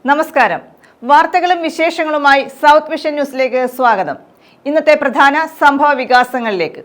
നമസ്കാരം. വാർത്തകളും വിശേഷങ്ങളുമായി സൗത്ത് വിഷൻ ന്യൂസിലേക്ക് സ്വാഗതം. ഇന്നത്തെ പ്രധാന സംഭവ വികാസങ്ങളിലേക്ക്.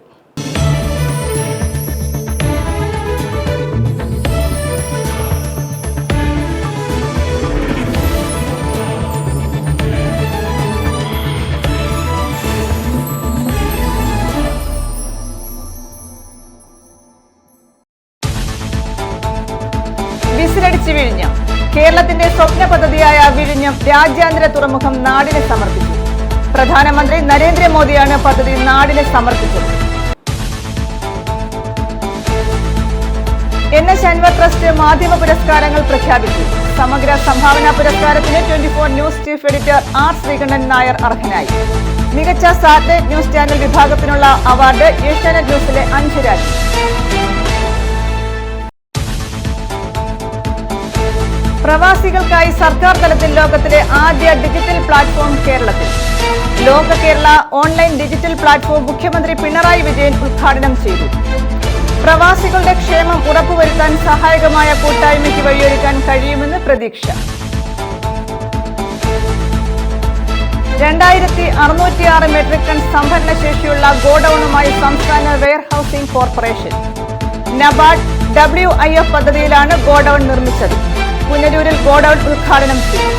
വിസിലടിച്ച് വിഴിഞ്ഞം. കേരളത്തിന്റെ സ്വപ്ന പദ്ധതിയായ വിഴിഞ്ഞം രാജ്യാന്തര തുറമുഖം നാടിന് സമർപ്പിച്ചു. പ്രധാനമന്ത്രി നരേന്ദ്രമോദിയാണ് പദ്ധതി നാടിന് സമർപ്പിച്ചത്. NH അൻവർ ട്രസ്റ്റ് മാധ്യമ പുരസ്കാരങ്ങൾ പ്രഖ്യാപിച്ചു. സമഗ്ര സംഭാവന പുരസ്കാരത്തിന് 24 news chief editor R. Sreekandan Nair അർഹനായി. മികച്ച സാറ്റലൈറ്റ് ന്യൂസ് ചാനൽ വിഭാഗത്തിനുള്ള അവാർഡ് ഏഷ്യാനെറ്റ് ന്യൂസിലെ അഞ്ജുരാജ്. പ്രവാസികൾക്കായി സർക്കാർ തലത്തിൽ ലോകത്തിലെ ആദ്യ ഡിജിറ്റൽ പ്ലാറ്റ്ഫോം കേരളത്തിൽ. ലോക കേരള ഓൺലൈൻ ഡിജിറ്റൽ പ്ലാറ്റ്ഫോം മുഖ്യമന്ത്രി പിണറായി വിജയൻ ഉദ്ഘാടനം ചെയ്തു. പ്രവാസികളുടെ ക്ഷേമം ഉറപ്പുവരുത്താൻ സഹായകമായ കൂട്ടായ്മയ്ക്ക് വഴിയൊരുക്കാൻ കഴിയുമെന്ന് പ്രതീക്ഷ. 2606 മെട്രിക് ടൺ സംഭരണശേഷിയുള്ള ഗോഡൌണുമായി സംസ്ഥാന വെയർഹൌസിംഗ് കോർപ്പറേഷൻ. നബാർഡ് WIF പദ്ധതിയിലാണ് ഗോഡൌൺ നിർമ്മിച്ചത്. പുനലൂരിൽ ഗോഡൌൺ ഉദ്ഘാടനം ചെയ്തു.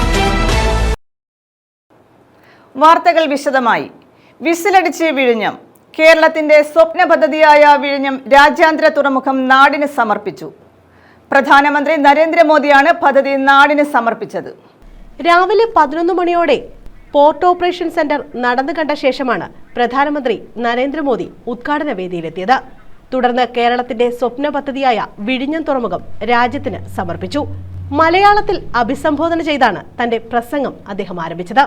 വാർത്തകൾ വിശദമായി. വിസിലടിച്ച് വിഴിഞ്ഞം. കേരളത്തിന്റെ സ്വപ്ന പദ്ധതിയായ വിഴിഞ്ഞം രാജ്യാന്തര തുറമുഖം നാടിന് സമർപ്പിച്ചു. പ്രധാനമന്ത്രി നരേന്ദ്രമോദിയാണ് പദ്ധതി നാടിന് സമർപ്പിച്ചത്. രാവിലെ 11 മണിയോടെ പോർട്ട് ഓപ്പറേഷൻ സെന്റർ നടന്നു കണ്ട ശേഷമാണ് പ്രധാനമന്ത്രി നരേന്ദ്രമോദി ഉദ്ഘാടന വേദിയിലെത്തിയത്. തുടർന്ന് കേരളത്തിന്റെ സ്വപ്ന പദ്ധതിയായ വിഴിഞ്ഞം തുറമുഖം രാജ്യത്തിന് സമർപ്പിച്ചു. മലയാളത്തിൽ അഭിസംബോധന ചെയ്താണ് തന്റെ പ്രസംഗം അദ്ദേഹം ആരംഭിച്ചത്.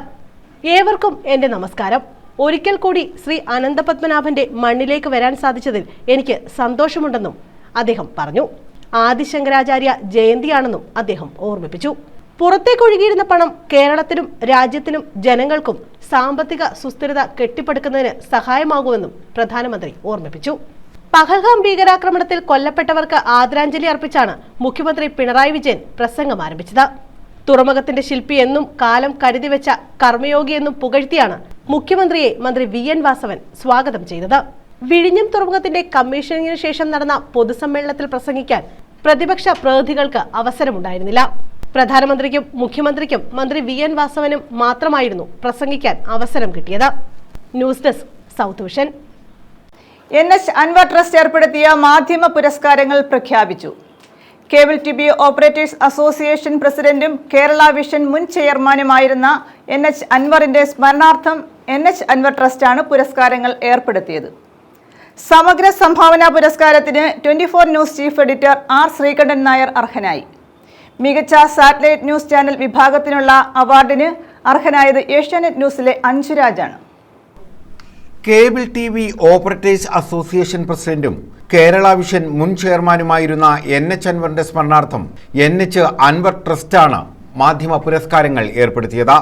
ഏവർക്കും എന്റെ നമസ്കാരം. ഒരിക്കൽ കൂടി ശ്രീ അനന്തപത്മനാഭന്റെ മണ്ണിലേക്ക് വരാൻ സാധിച്ചതിൽ എനിക്ക് സന്തോഷമുണ്ടെന്നും അദ്ദേഹം പറഞ്ഞു. ആദിശങ്കരാചാര്യ ജയന്തിയാണെന്നും അദ്ദേഹം ഓർമ്മിപ്പിച്ചു. പുറത്തേക്കൊഴുകിയിരുന്ന പണം കേരളത്തിനും രാജ്യത്തിനും ജനങ്ങൾക്കും സാമ്പത്തിക സുസ്ഥിരത കെട്ടിപ്പടുക്കുന്നതിന് സഹായമാകുമെന്നും പ്രധാനമന്ത്രി ഓർമ്മിപ്പിച്ചു. പഹൽഗാം ഭീകരാക്രമണത്തിൽ കൊല്ലപ്പെട്ടവർക്ക് ആദരാഞ്ജലി അർപ്പിച്ചാണ് മുഖ്യമന്ത്രി പിണറായി വിജയൻ പ്രസംഗം ആരംഭിച്ചത്. തുറമുഖത്തിന്റെ ശില്പി എന്നും കാലം കരുതിവെച്ച കർമ്മയോഗി എന്നും പുകഴ്ത്തിയാണ് മുഖ്യമന്ത്രിയെ മന്ത്രി VN വാസവൻ സ്വാഗതം ചെയ്തത്. വിഴിഞ്ഞം തുറമുഖത്തിന്റെ കമ്മീഷനിങ്ങിന് ശേഷം നടന്ന പൊതുസമ്മേളനത്തിൽ പ്രസംഗിക്കാൻ പ്രതിപക്ഷ പ്രതിനിധികൾക്ക് അവസരമുണ്ടായിരുന്നില്ല. പ്രധാനമന്ത്രിക്കും മുഖ്യമന്ത്രിക്കും മന്ത്രി VN വാസവനും മാത്രമായിരുന്നു പ്രസംഗിക്കാൻ അവസരം കിട്ടിയത്. News desk South Vision. NH Anwar trust ഏർപ്പെടുത്തിയ മാധ്യമ പുരസ്കാരങ്ങൾ പ്രഖ്യാപിച്ചു. കേബിൾ TV ഓപ്പറേറ്റേഴ്സ് അസോസിയേഷൻ പ്രസിഡന്റും കേരള വിഷൻ മുൻ ചെയർമാനുമായിരുന്ന NH അൻവറിന്റെ സ്മരണാർത്ഥം NH അൻവർ ട്രസ്റ്റാണ് പുരസ്കാരങ്ങൾ ഏർപ്പെടുത്തിയത്. സമഗ്ര സംഭാവന പുരസ്കാരത്തിന് 24 news chief editor R. Sreekandan Nair അർഹനായി. മികച്ച സാറ്റലൈറ്റ് ന്യൂസ് ചാനൽ വിഭാഗത്തിനുള്ള അവാർഡിന് അർഹനായത് ഏഷ്യാനെറ്റ് ന്യൂസിലെ അഞ്ജുരാജാണ്. കേബിൾ TV ഓപ്പറേറ്റേഴ്സ് അസോസിയേഷൻ പ്രസിഡന്റും കേരള വിഷൻ മുൻ ചെയർമാനുമായിരുന്ന NH അൻവറിന്റെ സ്മരണാർത്ഥം NH അൻവർ ട്രസ്റ്റാണ് മാധ്യമ പുരസ്കാരങ്ങൾ ഏർപ്പെടുത്തിയത്.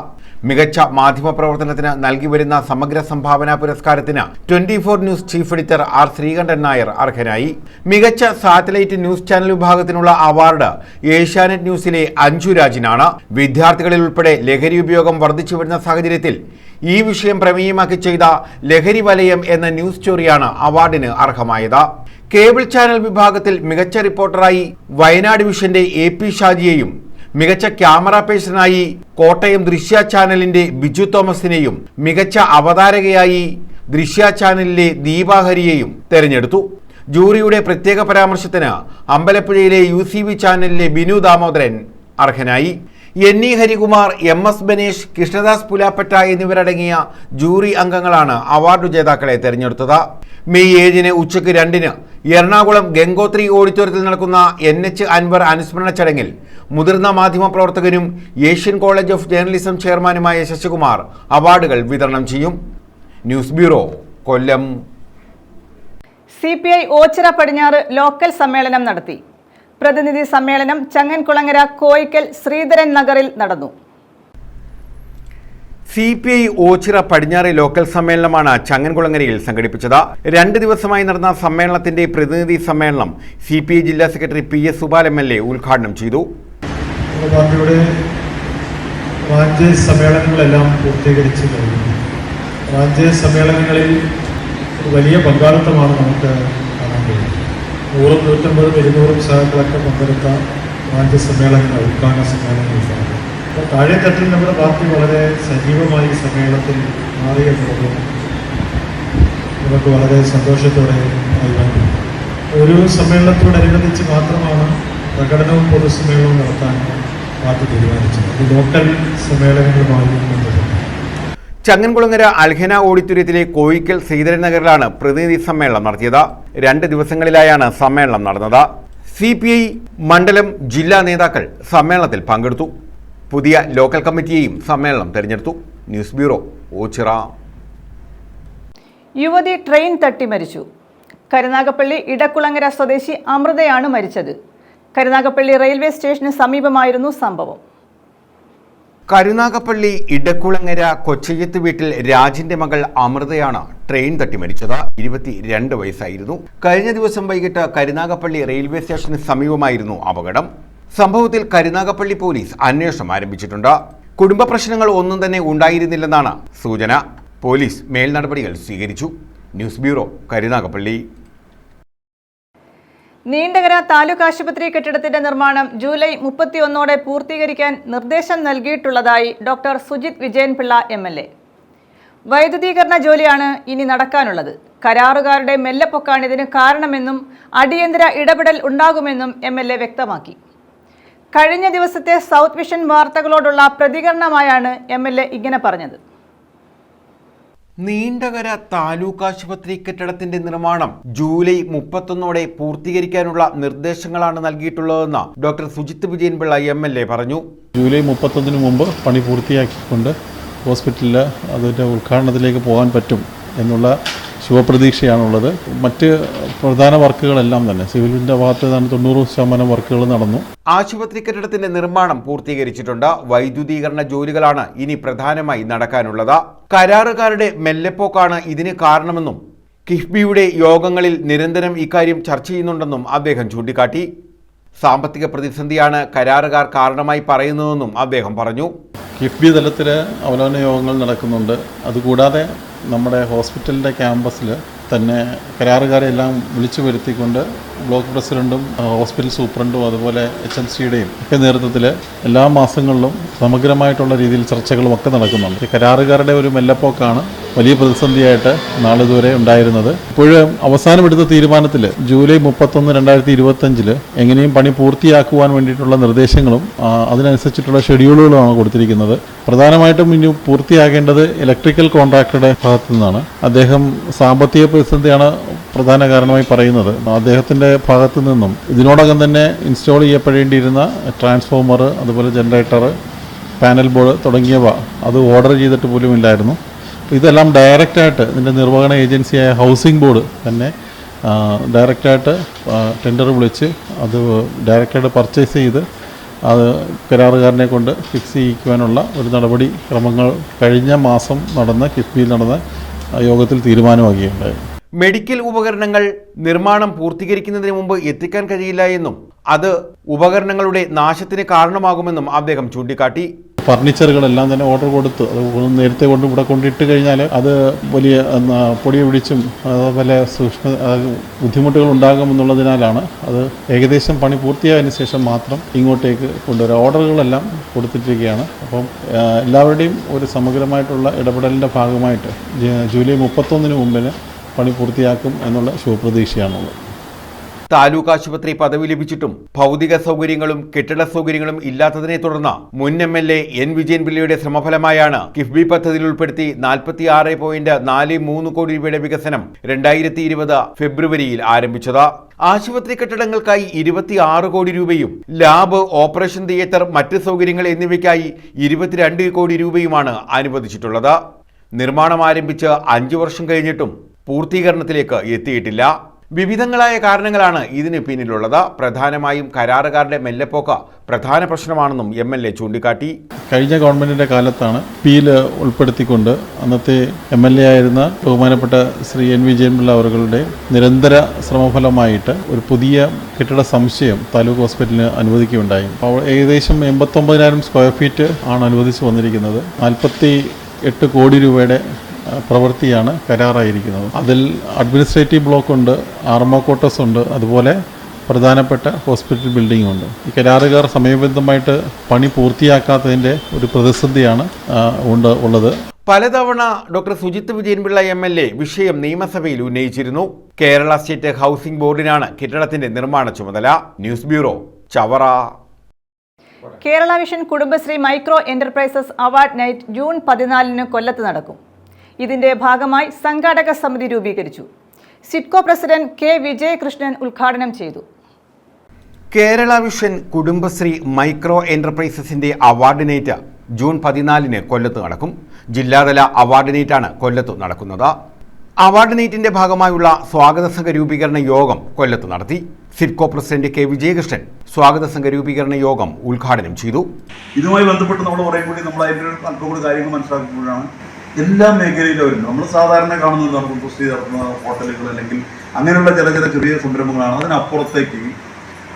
മികച്ച മാധ്യമ പ്രവർത്തനത്തിന് നൽകി വരുന്ന സമഗ്ര സംഭാവന പുരസ്കാരത്തിന് 24 news chief editor R. Sreekandan Nair അർഹനായി. മികച്ച സാറ്റലൈറ്റ് ന്യൂസ് ചാനൽ വിഭാഗത്തിനുള്ള അവാർഡ് ഏഷ്യാനെറ്റ് ന്യൂസിലെ അഞ്ജുരാജിനാണ്. വിദ്യാർത്ഥികളിൽ ഉൾപ്പെടെ ലഹരി ഉപയോഗം വർദ്ധിച്ചു വരുന്ന സാഹചര്യത്തിൽ ഈ വിഷയം പ്രമേയമാക്കി ചെയ്ത ലഹരി വലയം എന്ന ന്യൂസ് സ്റ്റോറിയാണ് അവാർഡിന് അർഹമായത്. കേബിൾ ചാനൽ വിഭാഗത്തിൽ മികച്ച റിപ്പോർട്ടറായി വയനാട് വിഷന്റെ AP ഷാജിയെയും മികച്ച ക്യാമറ പേഴ്സണായി കോട്ടയം ദൃശ്യ ചാനലിന്റെ ബിജു തോമസിനെയും മികച്ച അവതാരകയായി ദൃശ്യ ചാനലിലെ ദീപാഹരിയെയും തെരഞ്ഞെടുത്തു. ജൂറിയുടെ പ്രത്യേക പരാമർശത്തിന് അമ്പലപ്പുഴയിലെ UCV ചാനലിലെ ബിനു ദാമോദരൻ അർഹനായി. NE ഹരികുമാർ, MS ബനേഷ്, കൃഷ്ണദാസ് പുലാപ്പറ്റ എന്നിവരടങ്ങിയ ജൂറി അംഗങ്ങളാണ് അവാർഡ് ജേതാക്കളെ തെരഞ്ഞെടുത്തത്. മെയ് 7 ഉച്ചയ്ക്ക് 2 എറണാകുളം ഗംഗോത്രി ഓഡിറ്റോറിയത്തിൽ നടക്കുന്ന NH അൻവർ അനുസ്മരണ ചടങ്ങിൽ മുതിർന്ന മാധ്യമ പ്രവർത്തകനും ഏഷ്യൻ കോളേജ് ഓഫ് ജേർണലിസം ചെയർമാനുമായ ശശികുമാർ അവാർഡുകൾ വിതരണം ചെയ്യും. ന്യൂസ് ബ്യൂറോ, കൊല്ലം. CPI ഓച്ചിറ പടിഞ്ഞാറ് ലോക്കൽ സമ്മേളനം നടത്തി. പ്രതിനിധി സമ്മേളനം ചങ്ങൻകുളങ്ങര കോയിക്കൽ ശ്രീധരൻ നഗറിൽ നടന്നു. CPI ഓച്ചിറ പടിഞ്ഞാറ് ലോക്കൽ സമ്മേളനമാണ് ചങ്ങൻകുളങ്ങരയിൽ സംഘടിപ്പിച്ചത്. 2 ദിവസമായി നടന്ന സമ്മേളനത്തിന്റെ പ്രതിനിധി സമ്മേളനം CPI ജില്ലാ സെക്രട്ടറി PS സുബാൽ MLA ഉദ്ഘാടനം ചെയ്തു. പാർട്ടിയുടെ റാഞ്ച് സമ്മേളനങ്ങളെല്ലാം പൂർത്തീകരിച്ച് കഴിഞ്ഞു. റാഞ്ച് സമ്മേളനങ്ങളിൽ വലിയ പങ്കാളിത്തമാണ് നമുക്ക് കാണാൻ കഴിയുന്നത്. 100, 150, 200 സഹാക്കളൊക്കെ പങ്കെടുത്ത റാഞ്ച് സമ്മേളനങ്ങൾ, ഉദ്ഘാടന സമ്മേളനങ്ങളുണ്ടാകും. അപ്പോൾ താഴെത്തട്ടിൽ നമ്മുടെ പാർട്ടി വളരെ സജീവമായി സമ്മേളനത്തിൽ മാറി എന്നുള്ളത് നമുക്ക് വളരെ സന്തോഷത്തോടെ അറിയാൻ. ഒരു സമ്മേളനത്തോടനുബന്ധിച്ച് മാത്രമാണ് പ്രകടനവും പൊതുസമ്മേളനവും നടത്താൻ പാർട്ടി തീരുമാനിച്ചത്. അത് ലോക്കൽ സമ്മേളനങ്ങളുമായി ബന്ധപ്പെട്ടു. ചങ്ങൻകുളങ്ങര അൽഹന ഓഡിറ്റോറിയത്തിലെ കോയിക്കൽ ശ്രീധരൻ നഗറിലാണ് പ്രതിനിധി സമ്മേളനം നടത്തിയത്. 2 ദിവസങ്ങളിലായാണ് സമ്മേളനം നടന്നത്. CPI മണ്ഡലം ജില്ലാ നേതാക്കൾ സമ്മേളനത്തിൽ പങ്കെടുത്തു. പുതിയ ലോക്കൽ കമ്മിറ്റിയെയും സമ്മേളനം തെരഞ്ഞെടുത്തു. News bureau, Ochira. യുവതി ട്രെയിൻ തട്ടി മരിച്ചു. കരുനാഗപ്പള്ളി ഇടക്കുളങ്ങര സ്വദേശി അമൃതയാണ് മരിച്ചത്. കരുനാഗപ്പള്ളി റെയിൽവേ സ്റ്റേഷന് സമീപമായിരുന്നു സംഭവം. കരുനാഗപ്പള്ളി ഇടക്കുളങ്ങര കൊച്ചയ്യത്ത് വീട്ടിൽ രാജിന്റെ മകൾ അമൃതയാണ് ട്രെയിൻ തട്ടി മരിച്ചത്. 22 വയസ്സായിരുന്നു. കഴിഞ്ഞ ദിവസം വൈകിട്ട് കരുനാഗപ്പള്ളി റെയിൽവേ സ്റ്റേഷന് സമീപമായിരുന്നു അപകടം. സംഭവത്തിൽ കരുനാഗപ്പള്ളി പോലീസ് അന്വേഷണം ആരംഭിച്ചിട്ടുണ്ട്. കുടുംബ പ്രശ്നങ്ങൾ ഒന്നും തന്നെ ഉണ്ടായിരുന്നില്ലെന്നാണ് സൂചന. പോലീസ് മേൽ നടപടികൾ സ്വീകരിച്ചു. News bureau, Karunagappally. നീണ്ടകര താലൂക്ക് ആശുപത്രി കെട്ടിടത്തിന്റെ നിർമ്മാണം ജൂലൈ 31 പൂർത്തീകരിക്കാൻ നിർദ്ദേശം നൽകിയിട്ടുള്ളതായി ഡോക്ടർ സുജിത് വിജയൻപിള്ള MLA. വൈദ്യുതീകരണ ജോലിയാണ് ഇനി നടക്കാനുള്ളത്. കരാറുകാരുടെ മെല്ലെപ്പൊക്കാണ് ഇതിന് കാരണമെന്നും അടിയന്തര ഇടപെടൽ ഉണ്ടാകുമെന്നും MLA വ്യക്തമാക്കി. കഴിഞ്ഞ ദിവസത്തെ സൗത്ത് വിഷൻ വാർത്തകളോടുള്ള പ്രതികരണമായാണ് MLA ഇങ്ങനെ പറഞ്ഞത്. നീണ്ടകര താലൂക്ക് ആശുപത്രി കെട്ടിടത്തിന്റെ നിർമ്മാണം ജൂലൈ 31 പൂർത്തീകരിക്കാനുള്ള നിർദ്ദേശങ്ങളാണ് നൽകിയിട്ടുള്ളതെന്ന് ഡോക്ടർ സുജിത് വിജയൻപിള്ള MLA പറഞ്ഞു. ജൂലൈ 31 മുമ്പ് പണി പൂർത്തിയാക്കിക്കൊണ്ട് ഹോസ്പിറ്റലിൽ അതിൻ്റെ ഉദ്ഘാടനത്തിലേക്ക് പോകാൻ പറ്റും എന്നുള്ള ശുഭപ്രതീക്ഷയാണുള്ളത്. മറ്റ് പ്രധാന വർക്കുകളെല്ലാം തന്നെ സിവിലിൻ്റെ ഭാഗത്ത് 90% വർക്കുകൾ നടന്നു. ആശുപത്രി കെട്ടിടത്തിന്റെ നിർമ്മാണം പൂർത്തീകരിച്ചിട്ടുണ്ട്. വൈദ്യുതീകരണ ജോലികളാണ് ഇനി പ്രധാനമായി നടക്കാനുള്ളത്. കരാറുകാരുടെ മെല്ലെപ്പോക്കാണ് ഇതിന് കാരണമെന്നും കിഫ്ബിയുടെ യോഗങ്ങളിൽ നിരന്തരം ഇക്കാര്യം ചർച്ച ചെയ്യുന്നുണ്ടെന്നും അദ്ദേഹം ചൂണ്ടിക്കാട്ടി. സാമ്പത്തിക പ്രതിസന്ധിയാണ് കരാറുകാർ കാരണമായി പറയുന്നതെന്നും അദ്ദേഹം പറഞ്ഞു. കിഫ്ബി തലത്തിൽ അവലോകന യോഗങ്ങൾ നടക്കുന്നുണ്ട്. അതുകൂടാതെ നമ്മുടെ ഹോസ്പിറ്റലിൻ്റെ ക്യാമ്പസിൽ തന്നെ കരാറുകാരെ എല്ലാം വിളിച്ചു വരുത്തിക്കൊണ്ട് ബ്ലോക്ക് പ്രസിഡൻറ്റും ഹോസ്പിറ്റൽ സൂപ്രണ്ടും അതുപോലെ HMCയുടെയും ഒക്കെ നേതൃത്വത്തിൽ എല്ലാ മാസങ്ങളിലും സമഗ്രമായിട്ടുള്ള രീതിയിൽ ചർച്ചകളും ഒക്കെ നടക്കുന്നുണ്ട്. കരാറുകാരുടെ ഒരു മെല്ലെപ്പോക്കാണ് വലിയ പ്രതിസന്ധിയായിട്ട് നാളിതുവരെ ഉണ്ടായിരുന്നത്. ഇപ്പോഴും അവസാനമെടുത്ത തീരുമാനത്തിൽ ജൂലൈ 31, 2025 എങ്ങനെയും പണി പൂർത്തിയാക്കുവാൻ വേണ്ടിയിട്ടുള്ള നിർദ്ദേശങ്ങളും അതിനനുസരിച്ചിട്ടുള്ള ഷെഡ്യൂളുകളുമാണ് കൊടുത്തിരിക്കുന്നത്. പ്രധാനമായിട്ടും ഇനി പൂർത്തിയാകേണ്ടത് ഇലക്ട്രിക്കൽ കോൺട്രാക്ടറുടെ ഭാഗത്തു നിന്നാണ്. അദ്ദേഹം സാമ്പത്തിക പ്രതിസന്ധിയാണ് പ്രധാന കാരണമായി പറയുന്നത്. അദ്ദേഹത്തിൻ്റെ ഭാഗത്തു നിന്നും ഇതിനോടകം തന്നെ ഇൻസ്റ്റാൾ ചെയ്യപ്പെടേണ്ടിയിരുന്ന ട്രാൻസ്ഫോമർ, അതുപോലെ ജനറേറ്റർ, പാനൽ ബോർഡ് തുടങ്ങിയവ അത് ഓർഡർ ചെയ്തിട്ട് പോലും ഇല്ലായിരുന്നു. ഇതെല്ലാം ഡയറക്റ്റായിട്ട് ഇതിൻ്റെ നിർവഹണ ഏജൻസിയായ ഹൗസിംഗ് ബോർഡ് തന്നെ ഡയറക്റ്റായിട്ട് ടെൻഡർ വിളിച്ച് അത് ഡയറക്റ്റായിട്ട് പർച്ചേസ് ചെയ്ത് അത് കരാറുകാരനെ കൊണ്ട് ഫിക്സ് ചെയ്യിക്കുവാനുള്ള ഒരു നടപടി ക്രമങ്ങൾ കഴിഞ്ഞ മാസം നടന്ന കിഫ്ബിയിൽ നടന്ന യോഗത്തിൽ തീരുമാനമാക്കുകയുണ്ടായി. മെഡിക്കൽ ഉപകരണങ്ങൾ നിർമ്മാണം പൂർത്തീകരിക്കുന്നതിന് മുമ്പ് എത്തിക്കാൻ കഴിയില്ല എന്നും അത് ഉപകരണങ്ങളുടെ നാശത്തിന് കാരണമാകുമെന്നും അദ്ദേഹം ചൂണ്ടിക്കാട്ടി. ഫർണിച്ചറുകളെല്ലാം തന്നെ ഓർഡർ കൊടുത്ത് അത് നേരത്തെ കൊണ്ട് ഇവിടെ കൊണ്ടിട്ട് കഴിഞ്ഞാൽ അത് വലിയ പൊടി പിടിച്ചും അതുപോലെ ബുദ്ധിമുട്ടുകൾ ഉണ്ടാകുമെന്നുള്ളതിനാലാണ് അത് ഏകദേശം പണി പൂർത്തിയായതിനു ശേഷം മാത്രം ഇങ്ങോട്ടേക്ക് കൊണ്ടുവരിക. ഓർഡറുകളെല്ലാം കൊടുത്തിട്ടിരിക്കുകയാണ്. അപ്പം എല്ലാവരുടെയും ഒരു സമഗ്രമായിട്ടുള്ള ഇടപെടലിൻ്റെ ഭാഗമായിട്ട് ജൂലൈ 31 മുമ്പിന് പണി പൂർത്തിയാക്കും എന്നുള്ള ശുഭപ്രതീക്ഷയാണുള്ളത്. താലൂക്ക് ആശുപത്രി പദവി ലഭിച്ചിട്ടും ഭൗതിക സൗകര്യങ്ങളും കെട്ടിട സൗകര്യങ്ങളും ഇല്ലാത്തതിനെ തുടർന്ന് മുൻ MLA N. വിജയൻപിള്ളയുടെ ശ്രമഫലമായാണ് കിഫ്ബി പദ്ധതിയിൽ ഉൾപ്പെടുത്തി 46.43 കോടി രൂപയുടെ വികസനം 2020 ഫെബ്രുവരിയിൽ ആരംഭിച്ചത്. ആശുപത്രി കെട്ടിടങ്ങൾക്കായി 26 കോടി രൂപയും ലാബ്, ഓപ്പറേഷൻ തിയേറ്റർ, മറ്റ് സൗകര്യങ്ങൾ എന്നിവയ്ക്കായി 22 കോടി രൂപയുമാണ് അനുവദിച്ചിട്ടുള്ളത്. നിർമ്മാണം ആരംഭിച്ച് 5 വർഷം കഴിഞ്ഞിട്ടും പൂർത്തീകരണത്തിലേക്ക് എത്തിയിട്ടില്ല. വിവിധങ്ങളായ കാരണങ്ങളാണ് ഇതിന് പിന്നിലുള്ളത്. പ്രധാനമായും കരാറുകാരുടെ മെല്ലെപ്പോക്ക് പ്രധാന പ്രശ്നമാണെന്നും MLA ചൂണ്ടിക്കാട്ടി. കഴിഞ്ഞ ഗവൺമെൻറ്റിൻ്റെ കാലത്താണ് പിയിൽ ഉൾപ്പെടുത്തിക്കൊണ്ട് അന്നത്തെ MLA ആയിരുന്ന ബഹുമാനപ്പെട്ട ശ്രീ N വിജയൻപിള്ള അവരുടെ നിരന്തര ശ്രമഫലമായിട്ട് ഒരു പുതിയ കെട്ടിട സമുച്ചയം താലൂക്ക് ഹോസ്പിറ്റലിന് അനുവദിക്കുകയുണ്ടായി. ഏകദേശം 89,000 സ്ക്വയർ ഫീറ്റ് ആണ് അനുവദിച്ചു വന്നിരിക്കുന്നത്. 48 കോടി രൂപയുടെ പ്രവൃത്തിയാണ് കരാറായിരിക്കുന്നത്. അതിൽ അഡ്മിനിസ്ട്രേറ്റീവ് ബ്ലോക്ക് ഉണ്ട്, ആർമോ ക്വാർട്ടേഴ്സ് ഉണ്ട്, അതുപോലെ പ്രധാനപ്പെട്ട ഹോസ്പിറ്റൽ ബിൽഡിംഗ് ഉണ്ട്. ഈ കരാറുകാർ സമയബന്ധമായിട്ട് പണി പൂർത്തിയാക്കാത്തതിൻ്റെ ഒരു പ്രതിസന്ധിയാണ് ഉള്ളത്. പലതവണ ഡോക്ടർ സുജിത് വിജയൻപിള്ള MLA വിഷയം നിയമസഭയിൽ ഉന്നയിച്ചിരുന്നു. കേരള സ്റ്റേറ്റ് ഹൗസിംഗ് ബോർഡിനാണ് കെട്ടിടത്തിന്റെ നിർമ്മാണ ചുമതല. News bureau, Chavara. Kerala Vision Kudumbashree micro enterprises award night June 14 കൊല്ലത്ത് നടക്കും. ഇതിന്റെ ഭാഗമായി സംഘാടക സമിതി രൂപീകരിച്ചു. സിഡ്കോ പ്രസിഡന്റ് K വിജയകൃഷ്ണൻ ഉദ്ഘാടനം ചെയ്തു. കേരള വിഷൻ കുടുംബശ്രീ മൈക്രോ എന്റർപ്രൈസസിന്റെ അവാർഡ് നൈറ്റ് ജൂൺ 14 കൊല്ലത്ത് നടക്കും. ജില്ലാതല അവാർഡ് നൈറ്റാണ് കൊല്ലത്ത് നടക്കുന്നത്. അവാർഡ് നൈറ്റിന്റെ ഭാഗമായുള്ള സ്വാഗത സംഘ രൂപീകരണ യോഗം കൊല്ലത്ത് നടത്തി. സിഡ്കോ പ്രസിഡന്റ് K വിജയകൃഷ്ണൻ സ്വാഗത സംഘ രൂപീകരണ യോഗം ഉദ്ഘാടനം ചെയ്തു. ഇതുമായി ബന്ധപ്പെട്ട് നമ്മൾ കുറേ കൂടി നമ്മൾ അതിൻ്റെ അല്പം കൂടി കാര്യങ്ങൾ മനസ്സിലാക്കുമ്പോഴാണ് എല്ലാ മേഖലയിലും വരുന്നത്. നമ്മൾ സാധാരണ കാണുന്നത് നമുക്ക് കുസ്തി നടത്തുന്ന ഹോട്ടലുകൾ അല്ലെങ്കിൽ അങ്ങനെയുള്ള ചില ചെറിയ സംരംഭങ്ങളാണ്. അതിനപ്പുറത്തേക്ക്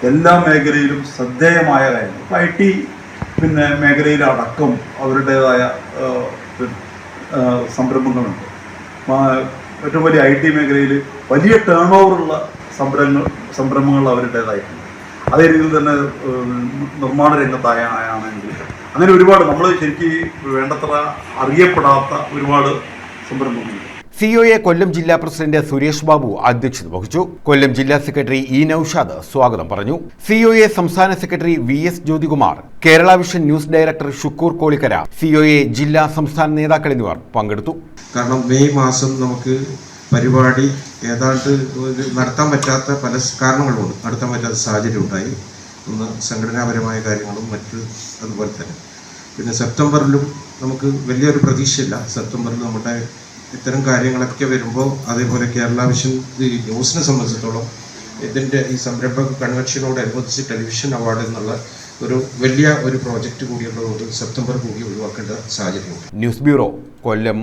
എല്ലാ മേഖലയിലും ശ്രദ്ധേയമായ കാര്യങ്ങൾ IT മേഖലയിലടക്കം അവരുടേതായ സംരംഭങ്ങളുണ്ട്. ഏറ്റവും വലിയ IT മേഖലയിൽ വലിയ ടേൺ ഓവറുള്ള സംരംഭങ്ങൾ അവരുടേതായിട്ടുണ്ട്. അതേ രീതിയിൽ തന്നെ നിർമ്മാണ രംഗത്തായാണെങ്കിൽ അങ്ങനെ ഒരുപാട് നമ്മൾ ശരിക്കും വേണ്ടത്ര അറിയപ്പെടാത്ത ഒരുപാട് സംരംഭങ്ങളുണ്ട്. COA കൊല്ലം ജില്ലാ പ്രസിഡന്റ് സുരേഷ് ബാബു അധ്യക്ഷത വഹിച്ചു. കൊല്ലം ജില്ലാ സെക്രട്ടറി E നൌഷാദ് സ്വാഗതം പറഞ്ഞു. COA സംസ്ഥാന secretary VS Jyothikumar, Kerala vision news director Shukkoor Kolikkara, COA ജില്ലാ സംസ്ഥാന നേതാക്കൾ എന്നിവർ പങ്കെടുത്തു. കാരണം മെയ് മാസം നമുക്ക് പരിപാടി ഏതാണ്ട് നടത്താൻ പറ്റാത്ത പല കാരണങ്ങളുണ്ട്. നടത്താൻ പറ്റാത്ത സാഹചര്യം ഉണ്ടായി. ഒന്ന് സംഘടനാപരമായ കാര്യങ്ങളും മറ്റ് അതുപോലെ തന്നെ. പിന്നെ സെപ്റ്റംബറിലും നമുക്ക് വലിയൊരു പ്രതീക്ഷയില്ല. സെപ്റ്റംബറിൽ നമ്മുടെ ഇത്തരം കാര്യങ്ങളൊക്കെ വരുമ്പോൾ അതേപോലെ കേരള വിഷൻ ന്യൂസിനെ സംബന്ധിച്ചിടത്തോളം ഇതിൻ്റെ ഈ സംരംഭക കൺവെൻഷനോടനുബന്ധിച്ച് ടെലിവിഷൻ അവാർഡ് എന്നുള്ള ഒരു വലിയ ഒരു പ്രോജക്റ്റ് കൂടിയുള്ളതുകൊണ്ട് സെപ്റ്റംബർ കൂടി ഒഴിവാക്കേണ്ട സാഹചര്യമുണ്ട്. ന്യൂസ് ബ്യൂറോ, കൊല്ലം.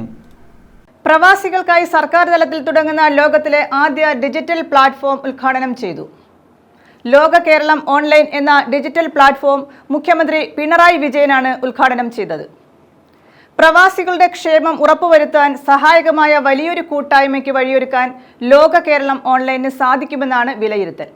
പ്രവാസികൾക്കായി സർക്കാർ തലത്തിൽ തുടങ്ങുന്ന ലോകത്തിലെ ആദ്യ ഡിജിറ്റൽ പ്ലാറ്റ്ഫോം ഉദ്ഘാടനം ചെയ്തു. ലോക കേരളം ഓൺലൈൻ എന്ന ഡിജിറ്റൽ പ്ലാറ്റ്ഫോം മുഖ്യമന്ത്രി പിണറായി വിജയനാണ് ഉദ്ഘാടനം ചെയ്തത്. പ്രവാസികളുടെ ക്ഷേമം ഉറപ്പുവരുത്താൻ സഹായകമായ വലിയൊരു കൂട്ടായ്മയ്ക്ക് വഴിയൊരുക്കാൻ ലോക കേരളം ഓൺലൈനിന് സാധിക്കുമെന്നാണ് വിലയിരുത്തൽ.